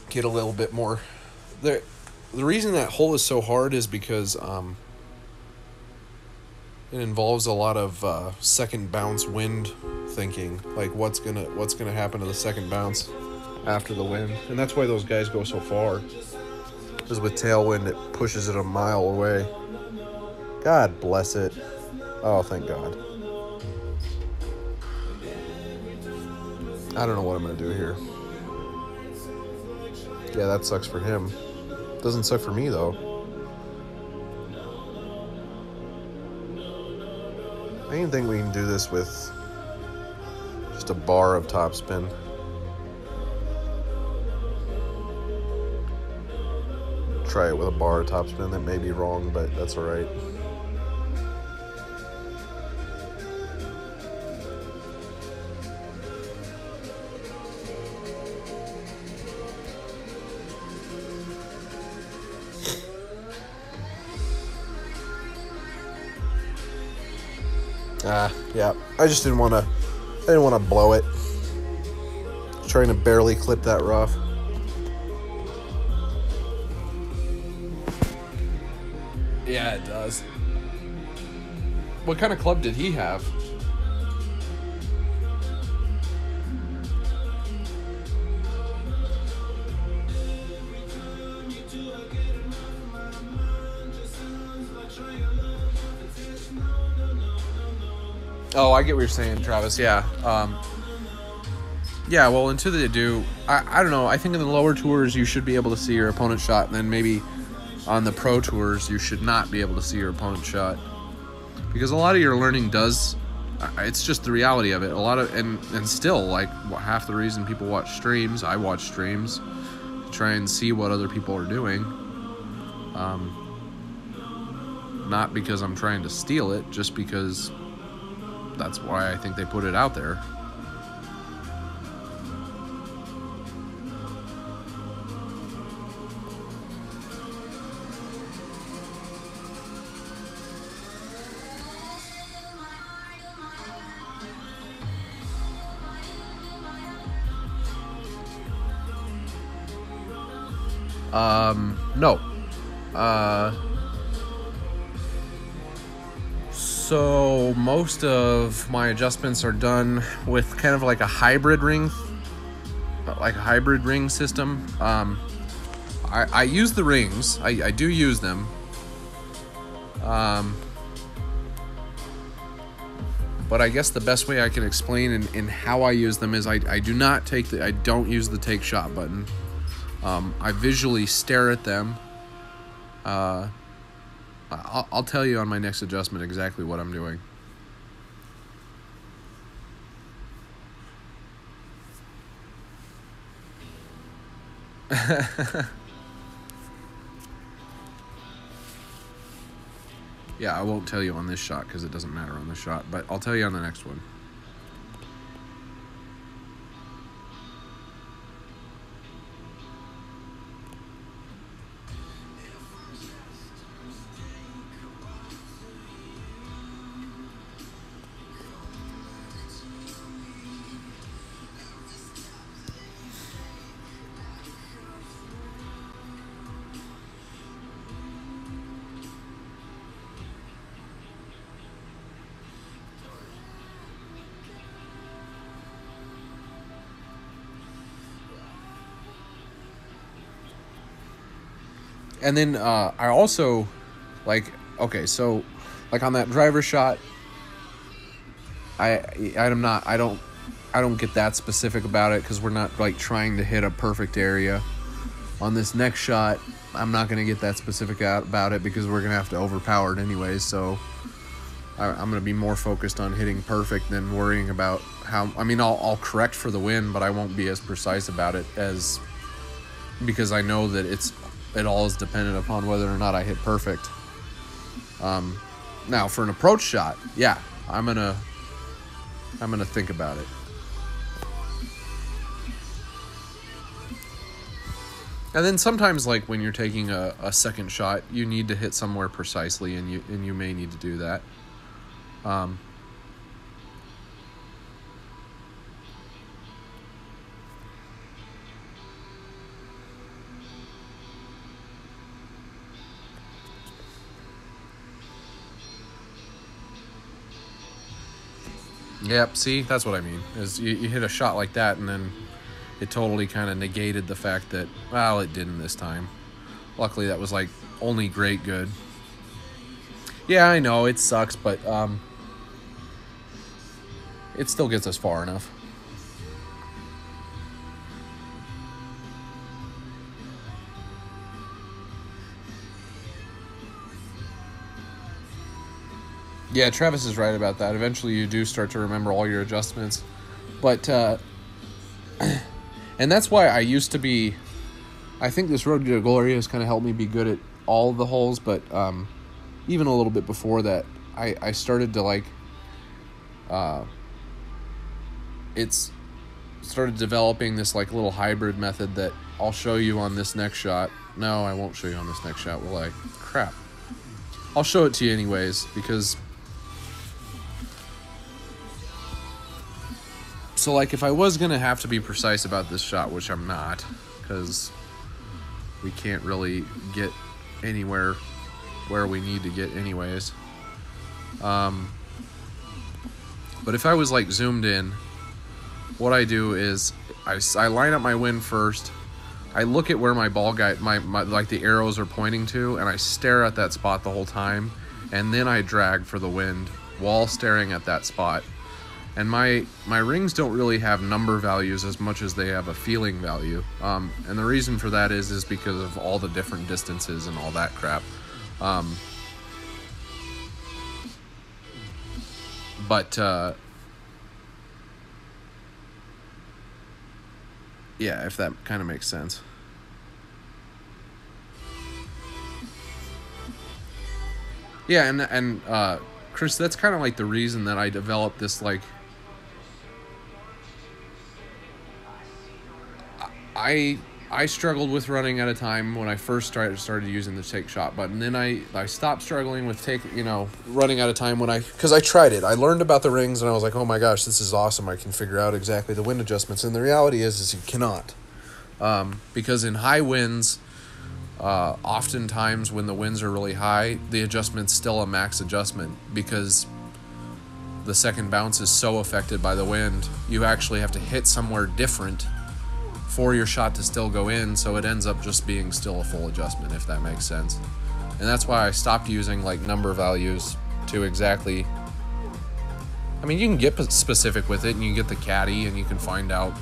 Get a little bit more. The reason that hole is so hard is because it involves a lot of second bounce wind thinking, like what's gonna happen to the second bounce after the wind, and that's why those guys go so far. Because with tailwind, it pushes it a mile away. God bless it. Oh, thank God. I don't know what I'm gonna do here. Yeah, that sucks for him. Doesn't suck for me, though. I even think we can do this with just a bar of topspin. Try it with a bar of topspin. That may be wrong, but that's all right. Yeah. I just didn't want to blow it. Trying to barely clip that rough. Yeah, it does. What kind of club did he have? Oh, I get what you're saying, Travis. Yeah. Yeah, well, until they do, I don't know. I think in the lower tours, you should be able to see your opponent's shot. And then maybe on the pro tours, you should not be able to see your opponent's shot. Because a lot of your learning does, it's just the reality of it. A lot of, and still, like, half the reason people watch streams, I watch streams, to try and see what other people are doing. Not because I'm trying to steal it, just because that's why I think they put it out there. No. So most of my adjustments are done with kind of like a hybrid ring system. I use the rings. I do use them. But I guess the best way I can explain in how I use them is I don't use the take shot button. I visually stare at them. I'll tell you on my next adjustment exactly what I'm doing. Yeah, I won't tell you on this shot because it doesn't matter on this shot, but I'll tell you on the next one. And then I also, like, okay, so like on that driver shot, I don't get that specific about it because we're not like trying to hit a perfect area. On this next shot, I'm not going to get that specific about it because we're going to have to overpower it anyways. So I'm going to be more focused on hitting perfect than worrying about how. I mean, I'll correct for the win, but I won't be as precise about it as because I know that it all is dependent upon whether or not I hit perfect. Now for an approach shot, yeah, I'm gonna think about it. And then sometimes, like when you're taking a second shot, you need to hit somewhere precisely, and you may need to do that. Yep, see, that's what I mean. Is you hit a shot like that, and then it totally kind of negated the fact that, well, it didn't this time. Luckily, that was like only great good. Yeah, I know it sucks, but it still gets us far enough. Yeah, Travis is right about that. Eventually you do start to remember all your adjustments. But, and that's why I used to be, I think this Road to Glory has kind of helped me be good at all of the holes, but even a little bit before that, I started to like, it's started developing this like little hybrid method that I'll show you on this next shot. No, I won't show you on this next shot, will I? Crap. I'll show it to you anyways, because so like if I was going to have to be precise about this shot, which I'm not, because we can't really get anywhere where we need to get anyways. But if I was like zoomed in, what I do is I line up my wind first. I look at where my ball guide, my like the arrows are pointing to, and I stare at that spot the whole time, and then I drag for the wind while staring at that spot. And my rings don't really have number values as much as they have a feeling value. And the reason for that is because of all the different distances and all that crap. Yeah, if that kind of makes sense. Yeah, and Chris, that's kind of like the reason that I developed this, like, I struggled with running at a time when I first started using the take shot button. Then I stopped struggling with running at a time because I tried it. I learned about the rings and I was like, oh my gosh, this is awesome. I can figure out exactly the wind adjustments. And the reality is you cannot. Because in high winds, oftentimes when the winds are really high, the adjustment's still a max adjustment because the second bounce is so affected by the wind. You actually have to hit somewhere different for your shot to still go in, so it ends up just being still a full adjustment, if that makes sense. And that's why I stopped using like number values to exactly... I mean, you can get specific with it, and you can get the caddy, and you can find out.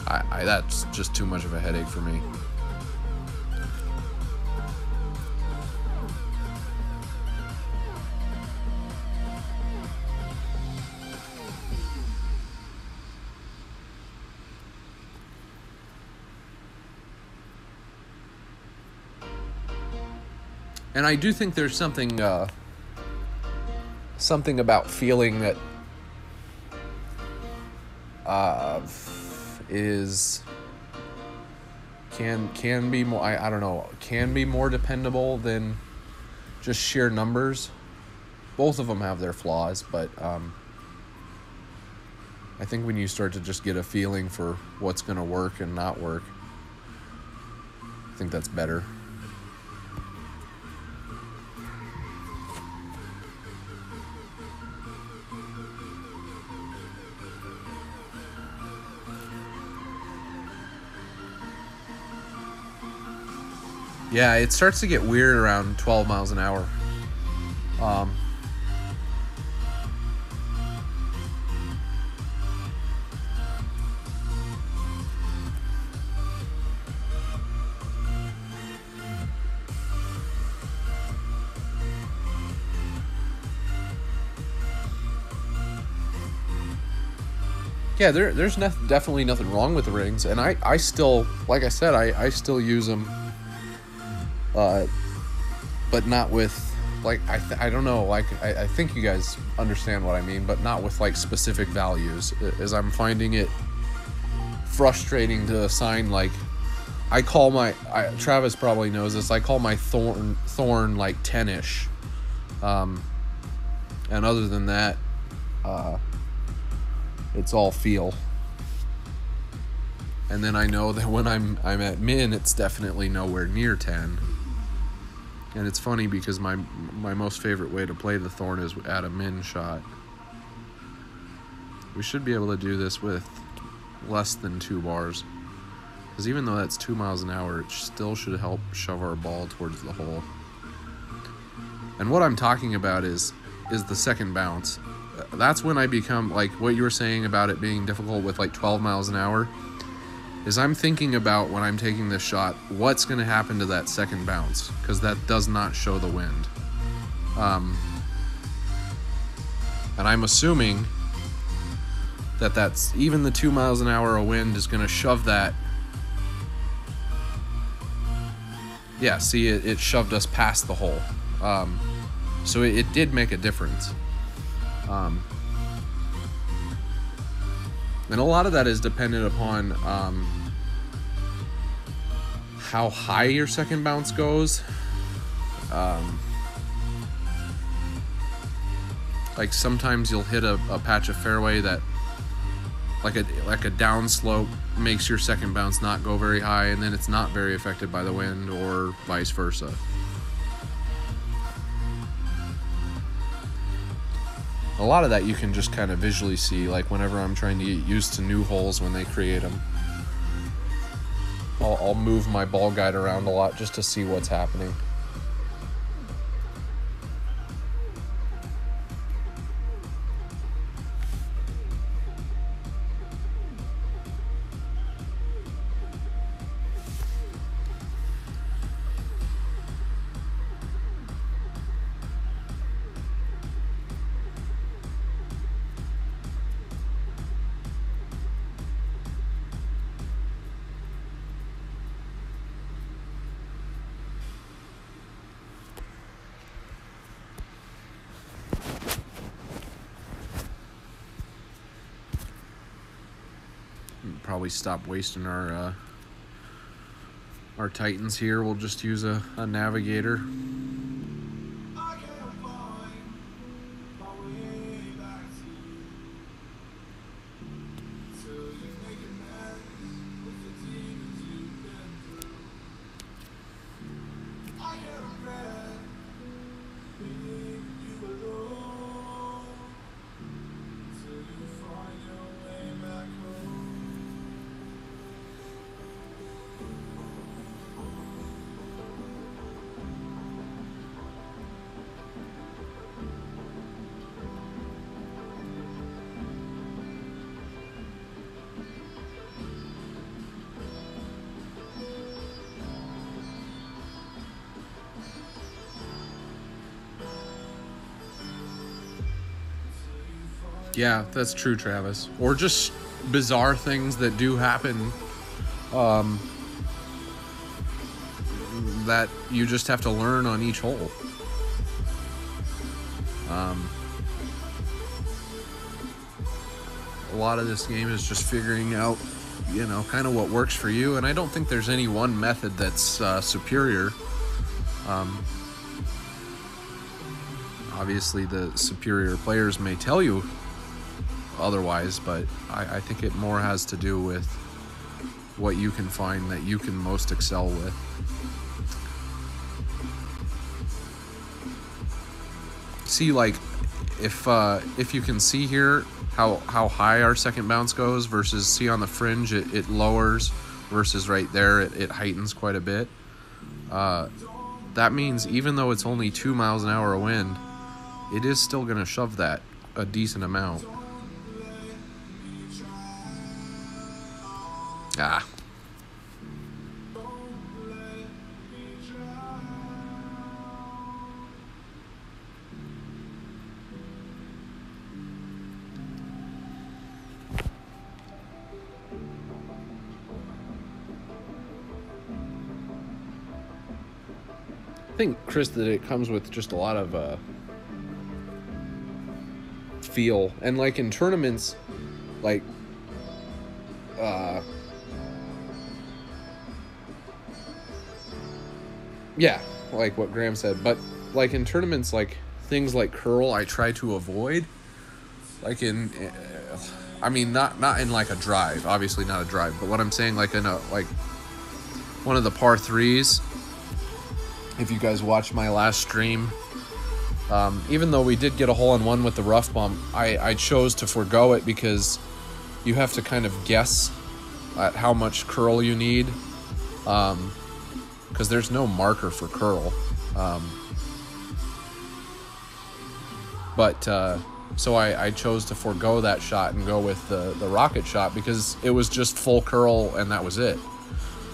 That's just too much of a headache for me. And I do think there's something about feeling that can be more, I don't know, can be more dependable than just sheer numbers. Both of them have their flaws, but I think when you start to just get a feeling for what's going to work and not work, I think that's better. Yeah, it starts to get weird around 12 miles an hour. Yeah, there's definitely nothing wrong with the rings, and I still, like I said, I still use them. But not with, like, I don't know, like, I think you guys understand what I mean, but not with, like, specific values, as I'm finding it frustrating to assign, like, I call Travis probably knows this, I call my thorn like 10-ish, and other than that, it's all feel. And then I know that when I'm at min, it's definitely nowhere near 10. And it's funny because my most favorite way to play the thorn is at a min shot. We should be able to do this with less than 2 bars. Because even though that's 2 miles an hour, it still should help shove our ball towards the hole. And what I'm talking about is the second bounce. That's when I become, like what you were saying about it being difficult with like 12 miles an hour, is I'm thinking about when I'm taking this shot, what's going to happen to that second bounce, because that does not show the wind. And I'm assuming that that's even the 2 miles an hour of wind is going to shove that. Yeah, see, it shoved us past the hole. So it did make a difference. And a lot of that is dependent upon how high your second bounce goes. Like sometimes you'll hit a patch of fairway that like a downslope makes your second bounce not go very high, and then it's not very affected by the wind, or vice versa. A lot of that you can just kind of visually see, like whenever I'm trying to get used to new holes when they create them. I'll move my ball guide around a lot just to see what's happening. probably stop wasting our Titans here. We'll just use a navigator. Yeah, that's true, Travis. Or just bizarre things that do happen that you just have to learn on each hole. A lot of this game is just figuring out, you know, kind of what works for you. And I don't think there's any one method that's superior. Obviously, the superior players may tell you otherwise, but I think it more has to do with what you can find that you can most excel with. See, like, if you can see here how high our second bounce goes versus see on the fringe it lowers versus right there it heightens quite a bit. That means even though it's only 2 miles an hour of wind, it is still going to shove that a decent amount. Ah. I think, Chris, that it comes with just a lot of feel. And like in tournaments, like yeah, like what Graham said, but like in tournaments, like things like curl I try to avoid. Like in I mean not in like a drive, obviously not a drive, but what I'm saying, like in a like one of the par threes, if you guys watched my last stream, even though we did get a hole-in-one with the rough bump, I chose to forego it because you have to kind of guess at how much curl you need, because there's no marker for curl. So I chose to forego that shot and go with the rocket shot because it was just full curl and that was it.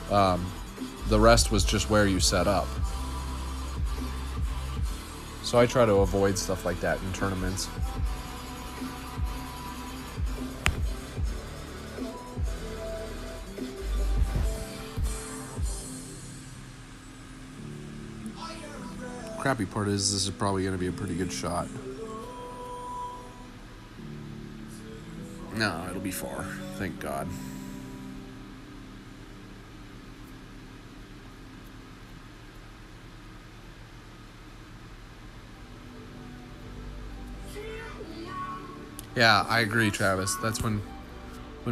The rest was just where you set up. So I try to avoid stuff like that in tournaments. Crappy part is this is probably going to be a pretty good shot. No, it'll be far. Thank God. Yeah, I agree, Travis. That's when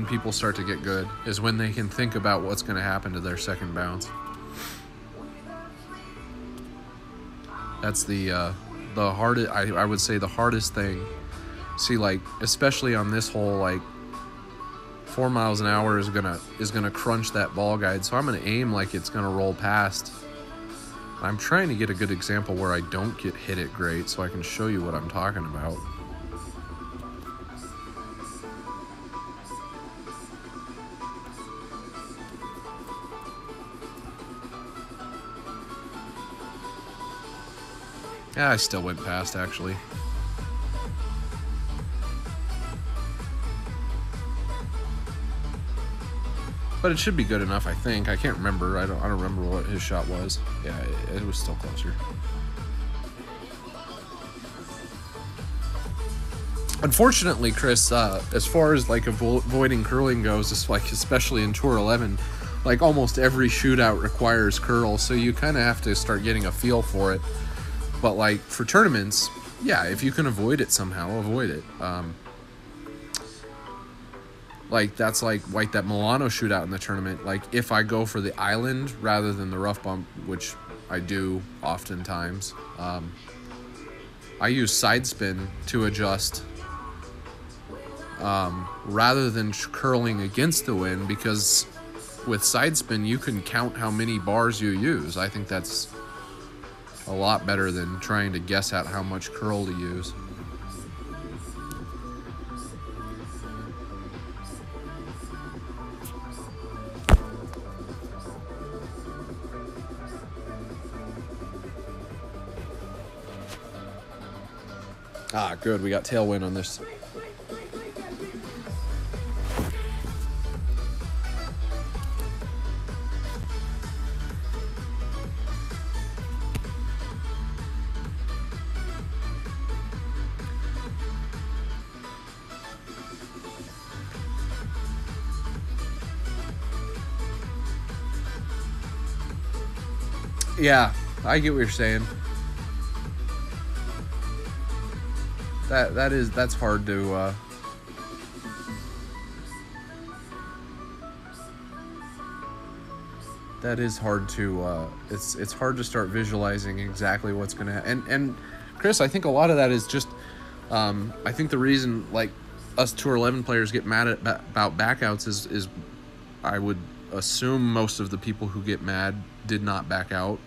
people start to get good, is when they can think about what's going to happen to their second bounce. That's the hardest, I would say the hardest thing. See, like, especially on this hole, like 4 miles an hour is gonna crunch that ball guide. So I'm gonna aim like it's gonna roll past. I'm trying to get a good example where I don't get hit it great, so I can show you what I'm talking about. Yeah, I still went past, actually. But it should be good enough, I think. I can't remember. I don't remember what his shot was. Yeah, it was still closer. Unfortunately, Chris, as far as like avoiding curling goes, it's like especially in Tour 11, like almost every shootout requires curl, so you kind of have to start getting a feel for it. But like for tournaments, yeah, if you can avoid it somehow, avoid it. Like that's like that Milano shootout in the tournament. Like if I go for the island rather than the rough bump, which I do oftentimes, I use side spin to adjust rather than curling against the wind, because with side spin you can count how many bars you use. I think that's a lot better than trying to guess at how much curl to use. Ah, good. We got tailwind on this. Yeah, I get what you're saying. That's hard to that is hard to it's hard to start visualizing exactly what's gonna happen. And Chris, I think a lot of that is just I think the reason like us Tour 11 players get mad about backouts is I would assume most of the people who get mad did not back out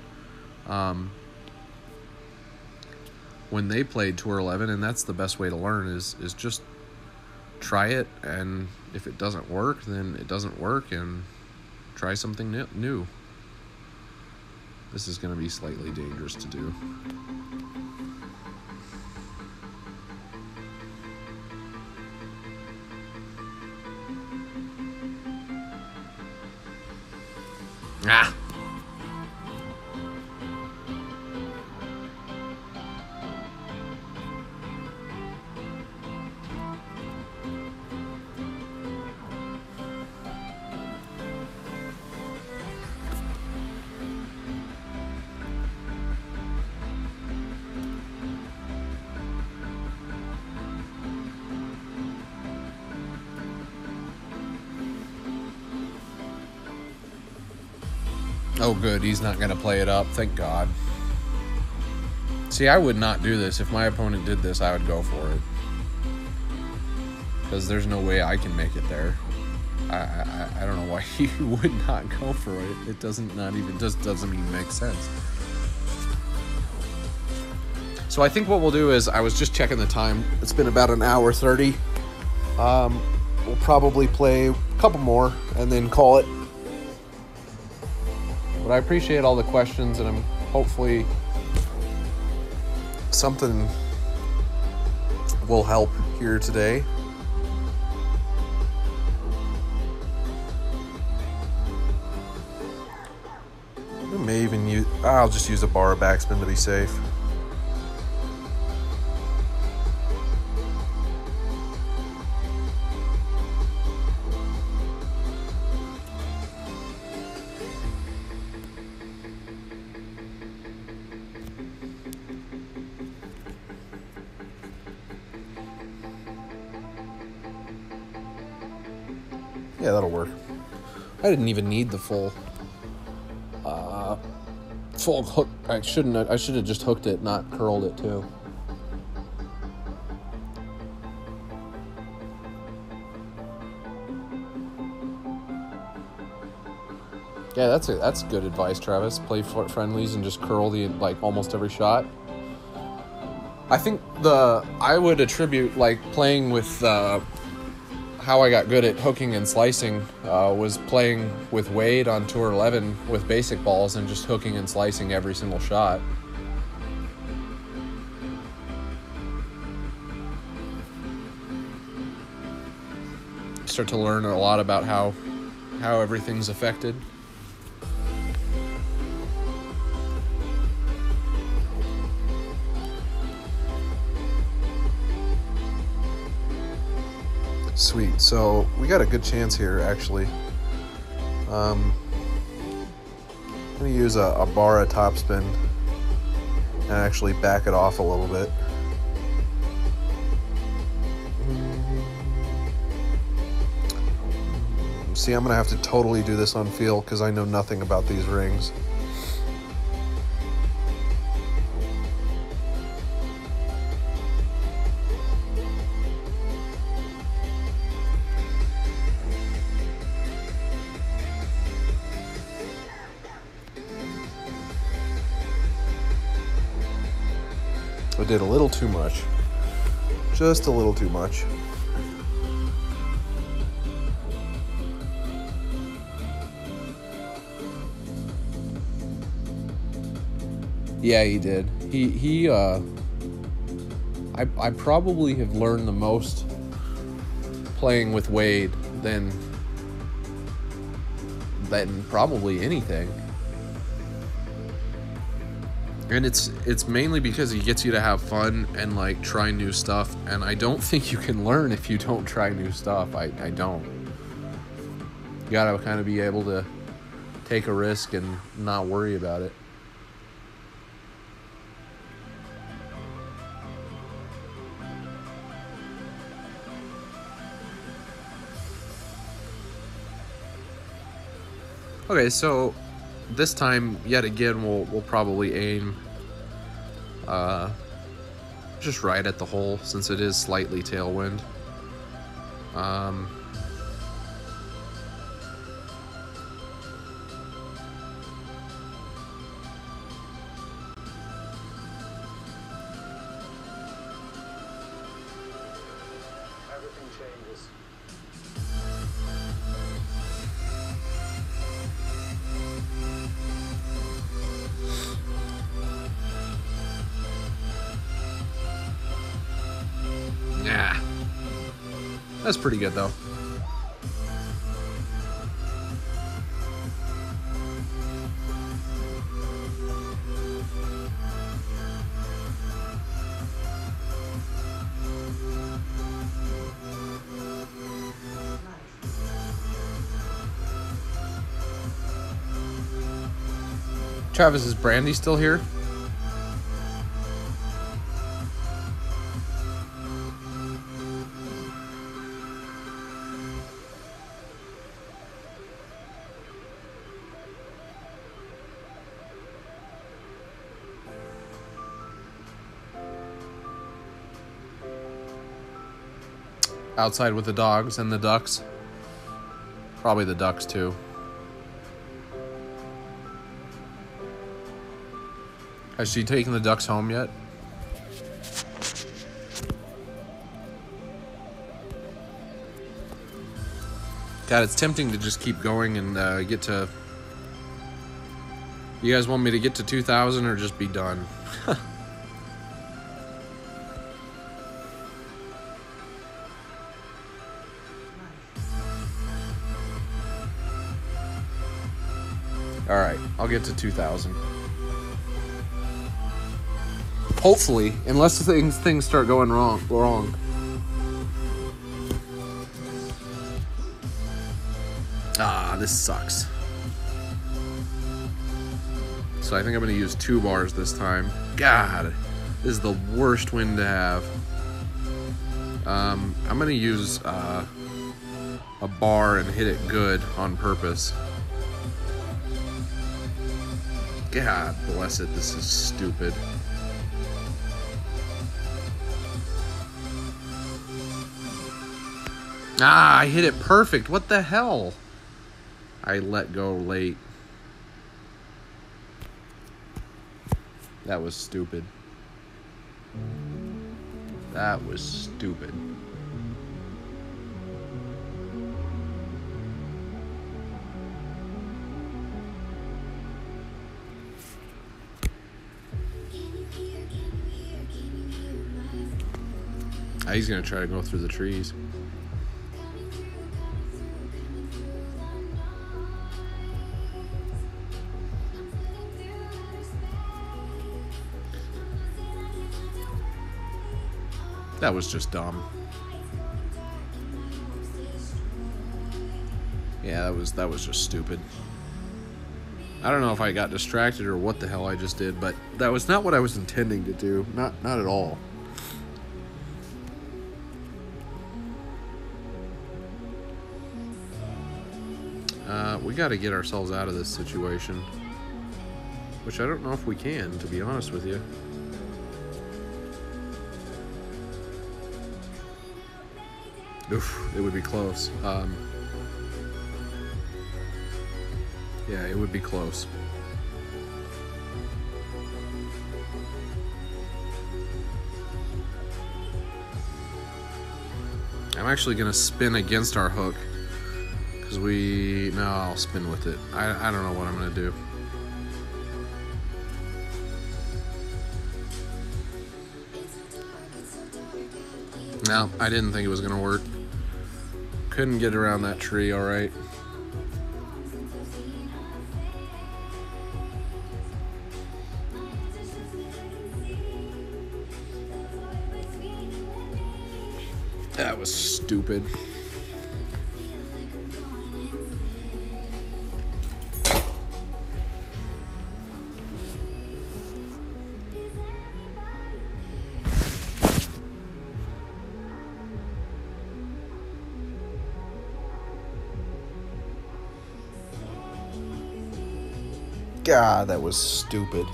when they played Tour 11, and that's the best way to learn is just try it, and if it doesn't work, then it doesn't work, and try something new. This is going to be slightly dangerous to do. Ah! Oh, good. He's not going to play it up. Thank God. See, I would not do this. If my opponent did this, I would go for it. Because there's no way I can make it there. I don't know why he would not go for it. It doesn't even make sense. So I think what we'll do is, I was just checking the time. It's been about an hour 30. We'll probably play a couple more and then call it. But I appreciate all the questions, and I'm hopefully something will help here today. I may even use, I'll just use a bar of backspin to be safe. Yeah, that'll work. I didn't even need the full hook. I should have just hooked it, not curled it too. Yeah, that's good advice, Travis. Play friendlies and just curl the almost every shot. I think I would attribute playing with how I got good at hooking and slicing was playing with Wade on Tour 11 with basic balls and just hooking and slicing every single shot. Start to learn a lot about how everything's affected.
Sweet. So we got a good chance here, actually. I'm gonna use a bar topspin and actually back it off a little bit. See, I'm gonna have to totally do this on feel because I know nothing about these rings. I did a little too much. Just a little too much.
Yeah, he did. I probably have learned the most playing with Wade than probably anything. And it's mainly because he gets you to have fun and like try new stuff, and I don't think you can learn if you don't try new stuff. I don't. You gotta kind of be able to take a risk and not worry about it. Okay, so this time, yet again, we'll probably aim just right at the hole, since it is slightly tailwind.
Everything changes.
Yeah, that's pretty good though. Travis, is Brandy still here? Outside with the dogs and the ducks. Probably the ducks too. Has she taken the ducks home yet? God, it's tempting to just keep going and get to... You guys want me to get to 2,000 or just be done? Alright, I'll get to 2,000. Hopefully, unless things start going wrong. Ah, this sucks. So I think I'm going to use 2 bars this time. God, this is the worst wind to have. I'm going to use a bar and hit it good on purpose. God bless it, this is stupid. Ah, I hit it perfect. What the hell? I let go late. That was stupid. That was stupid. He's gonna try to go through the trees. That was just dumb. Yeah, that was just stupid. I don't know if I got distracted or what the hell I just did, but that was not what I was intending to do. Not at all. We got to get ourselves out of this situation, which I don't know if we can, to be honest with you. Oof, it would be close. Yeah, it would be close. I'm actually going to spin against our hook. Because no, I'll spin with it. I don't know what I'm going to do. No, I didn't think it was going to work. Couldn't get around that tree, alright. That was stupid.
God, that was stupid.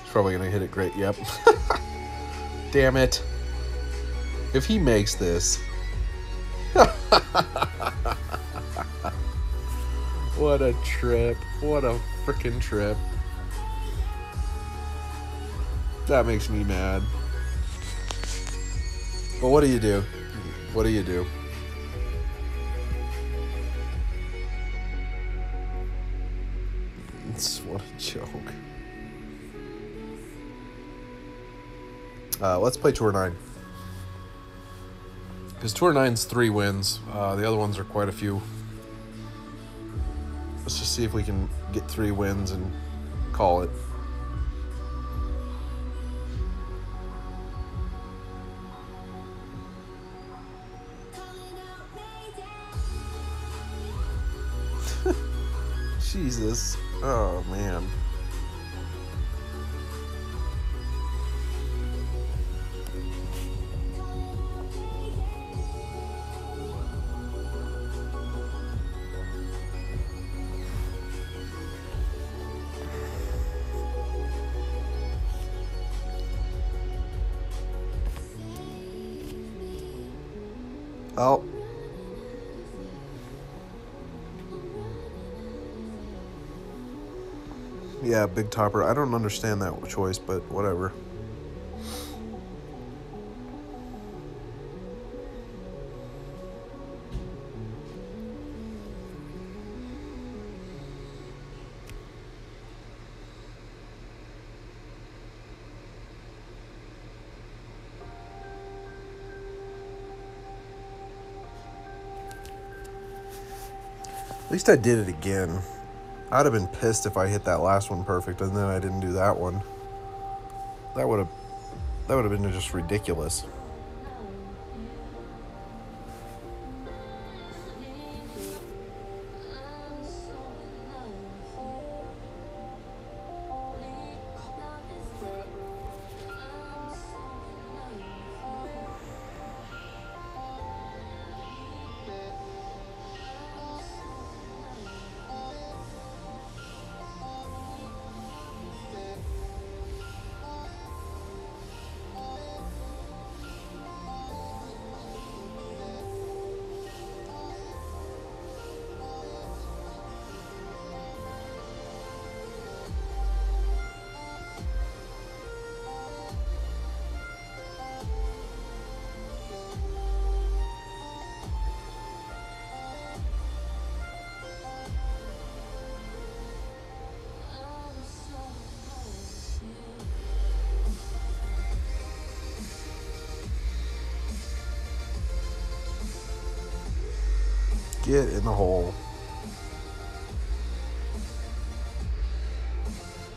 Probably gonna hit it great. Yep. Damn it. If he makes this. What a trip. What a freaking trip. That makes me mad. But what do you do? What do you do? What a joke. Let's play Tour 9. Because Tour 9's 3 wins. The other ones are quite a few. Let's just see if we can get 3 wins and call it. Jesus. Oh, man. Oh. Yeah, big topper. I don't understand that choice, but whatever. At least I did it again. I'd have been pissed if I hit that last one perfect and then I didn't do that one. That would have been just ridiculous. Get in the hole.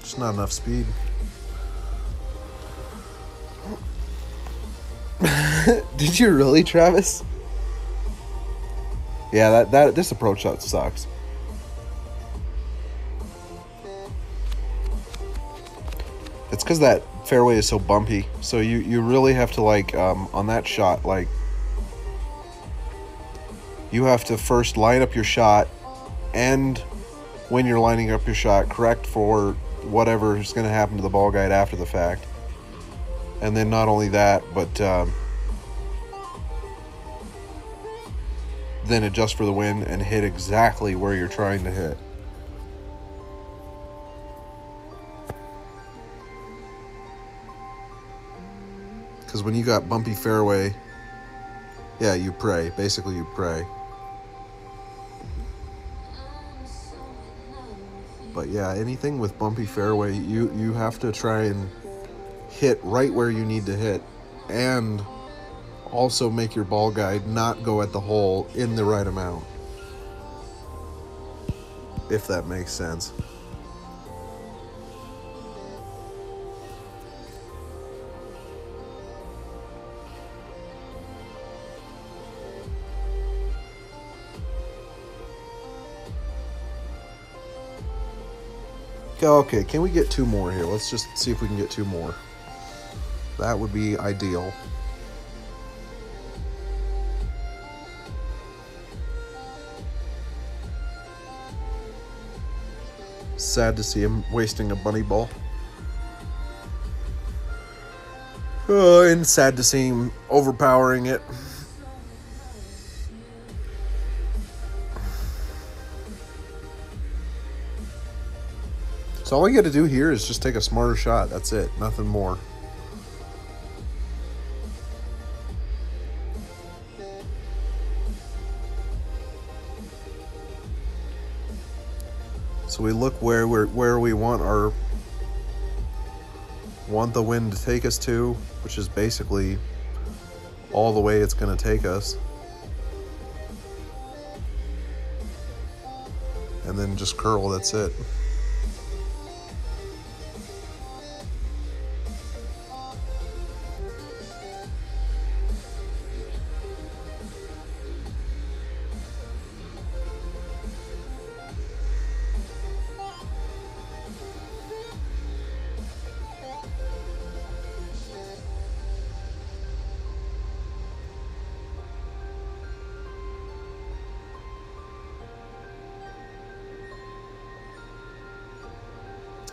Just not enough speed. Did you really, Travis? Yeah, this approach shot sucks. It's because that fairway is so bumpy. So you really have to, like, on that shot, like, you have to first line up your shot, and when you're lining up your shot, correct for whatever is going to happen to the ball guide after the fact. And then not only that, but then adjust for the wind and hit exactly where you're trying to hit. Because when you got bumpy fairway, yeah, you pray. Basically, you pray. But yeah, anything with bumpy fairway, you have to try and hit right where you need to hit, and also make your ball guide not go at the hole in the right amount, if that makes sense. Okay, can we get 2 more here? Let's just see if we can get 2 more. That would be ideal. Sad to see him wasting a bunny ball. And sad to see him overpowering it. So all you got to do here is just take a smarter shot. That's it. Nothing more. So we look where we want the wind to take us to, which is basically all the way it's going to take us. And then just curl, that's it.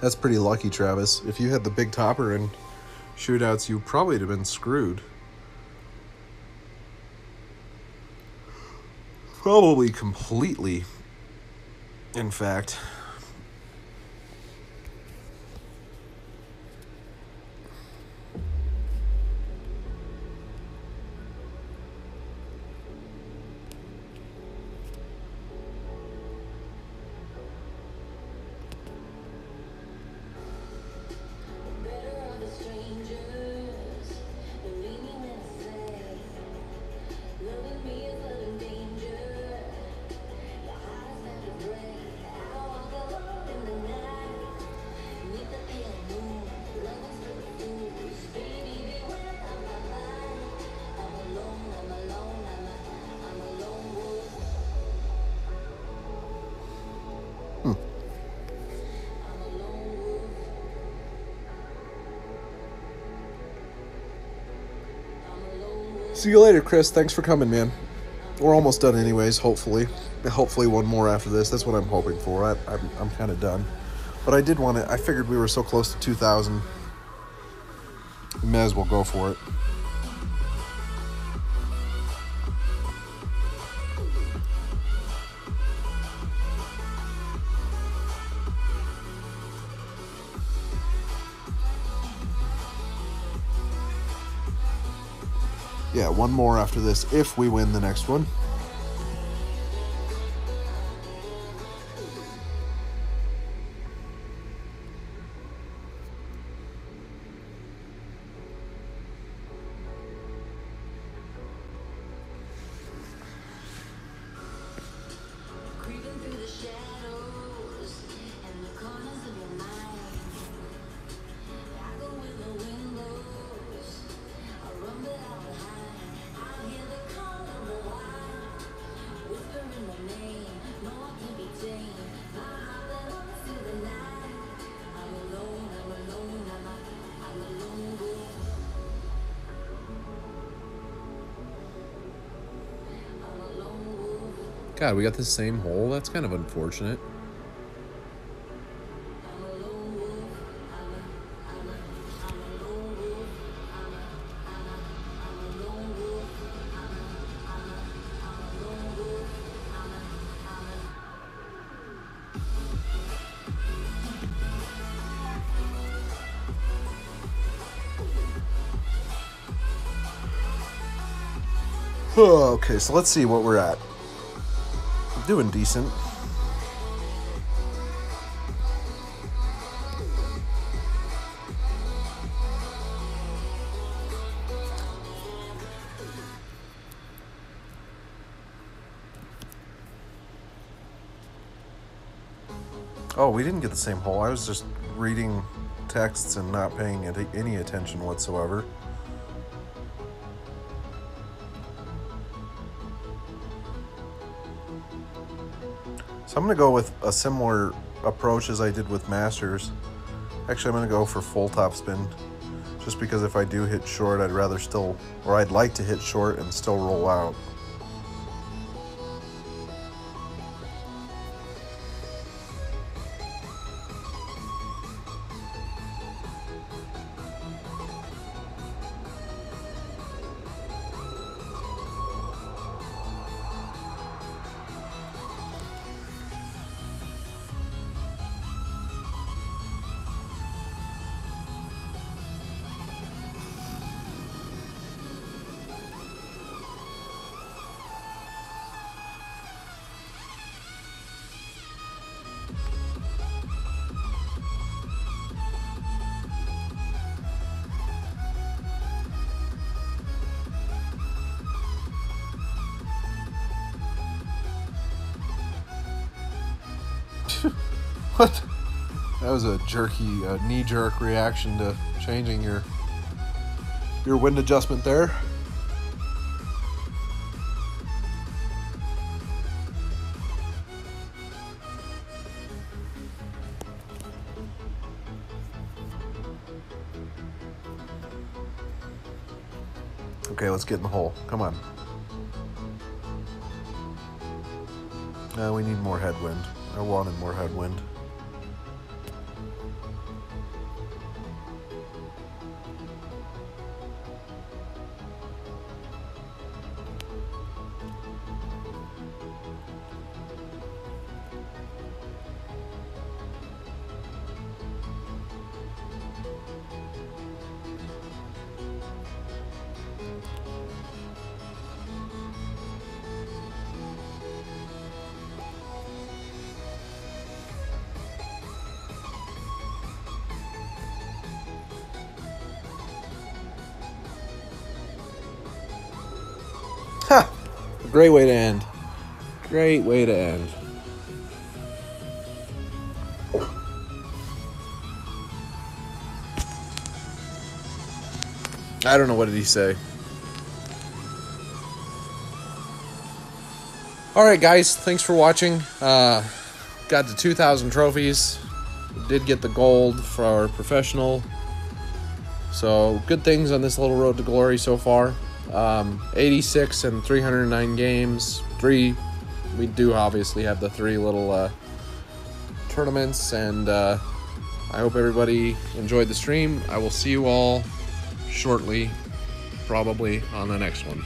That's pretty lucky, Travis. If you had the big topper in shootouts, you probably would have been screwed. Probably completely, in fact. See you later, Chris. Thanks for coming, man. We're almost done anyways, hopefully. Hopefully one more after this. That's what I'm hoping for. I'm kind of done. But I did want to... I figured we were so close to 2,000. We may as well go for it. Yeah, one more after this if we win the next one.
God, we got the same hole? That's kind of unfortunate.
Okay, so let's see what we're at. Doing decent. Oh, we didn't get the same hole. I was just reading texts and not paying any attention whatsoever. So I'm going to go with a similar approach as I did with Masters. Actually, I'm going to go for full topspin. Just because if I do hit short, I'd like to hit short and still roll out. What? That was a knee-jerk reaction to changing your wind adjustment there. Okay, let's get in the hole. Come on. We need more headwind. I wanted more headwind. Ha! Great way to end. Great way to end. I don't know, what did he say? Alright guys, thanks for watching. Got to 2,000 trophies. Did get the gold for our professional. So, good things on this little road to glory so far. 86 and 309 games. We do obviously have the 3 little tournaments, and I hope everybody enjoyed the stream. I will see you all shortly, probably on the next one.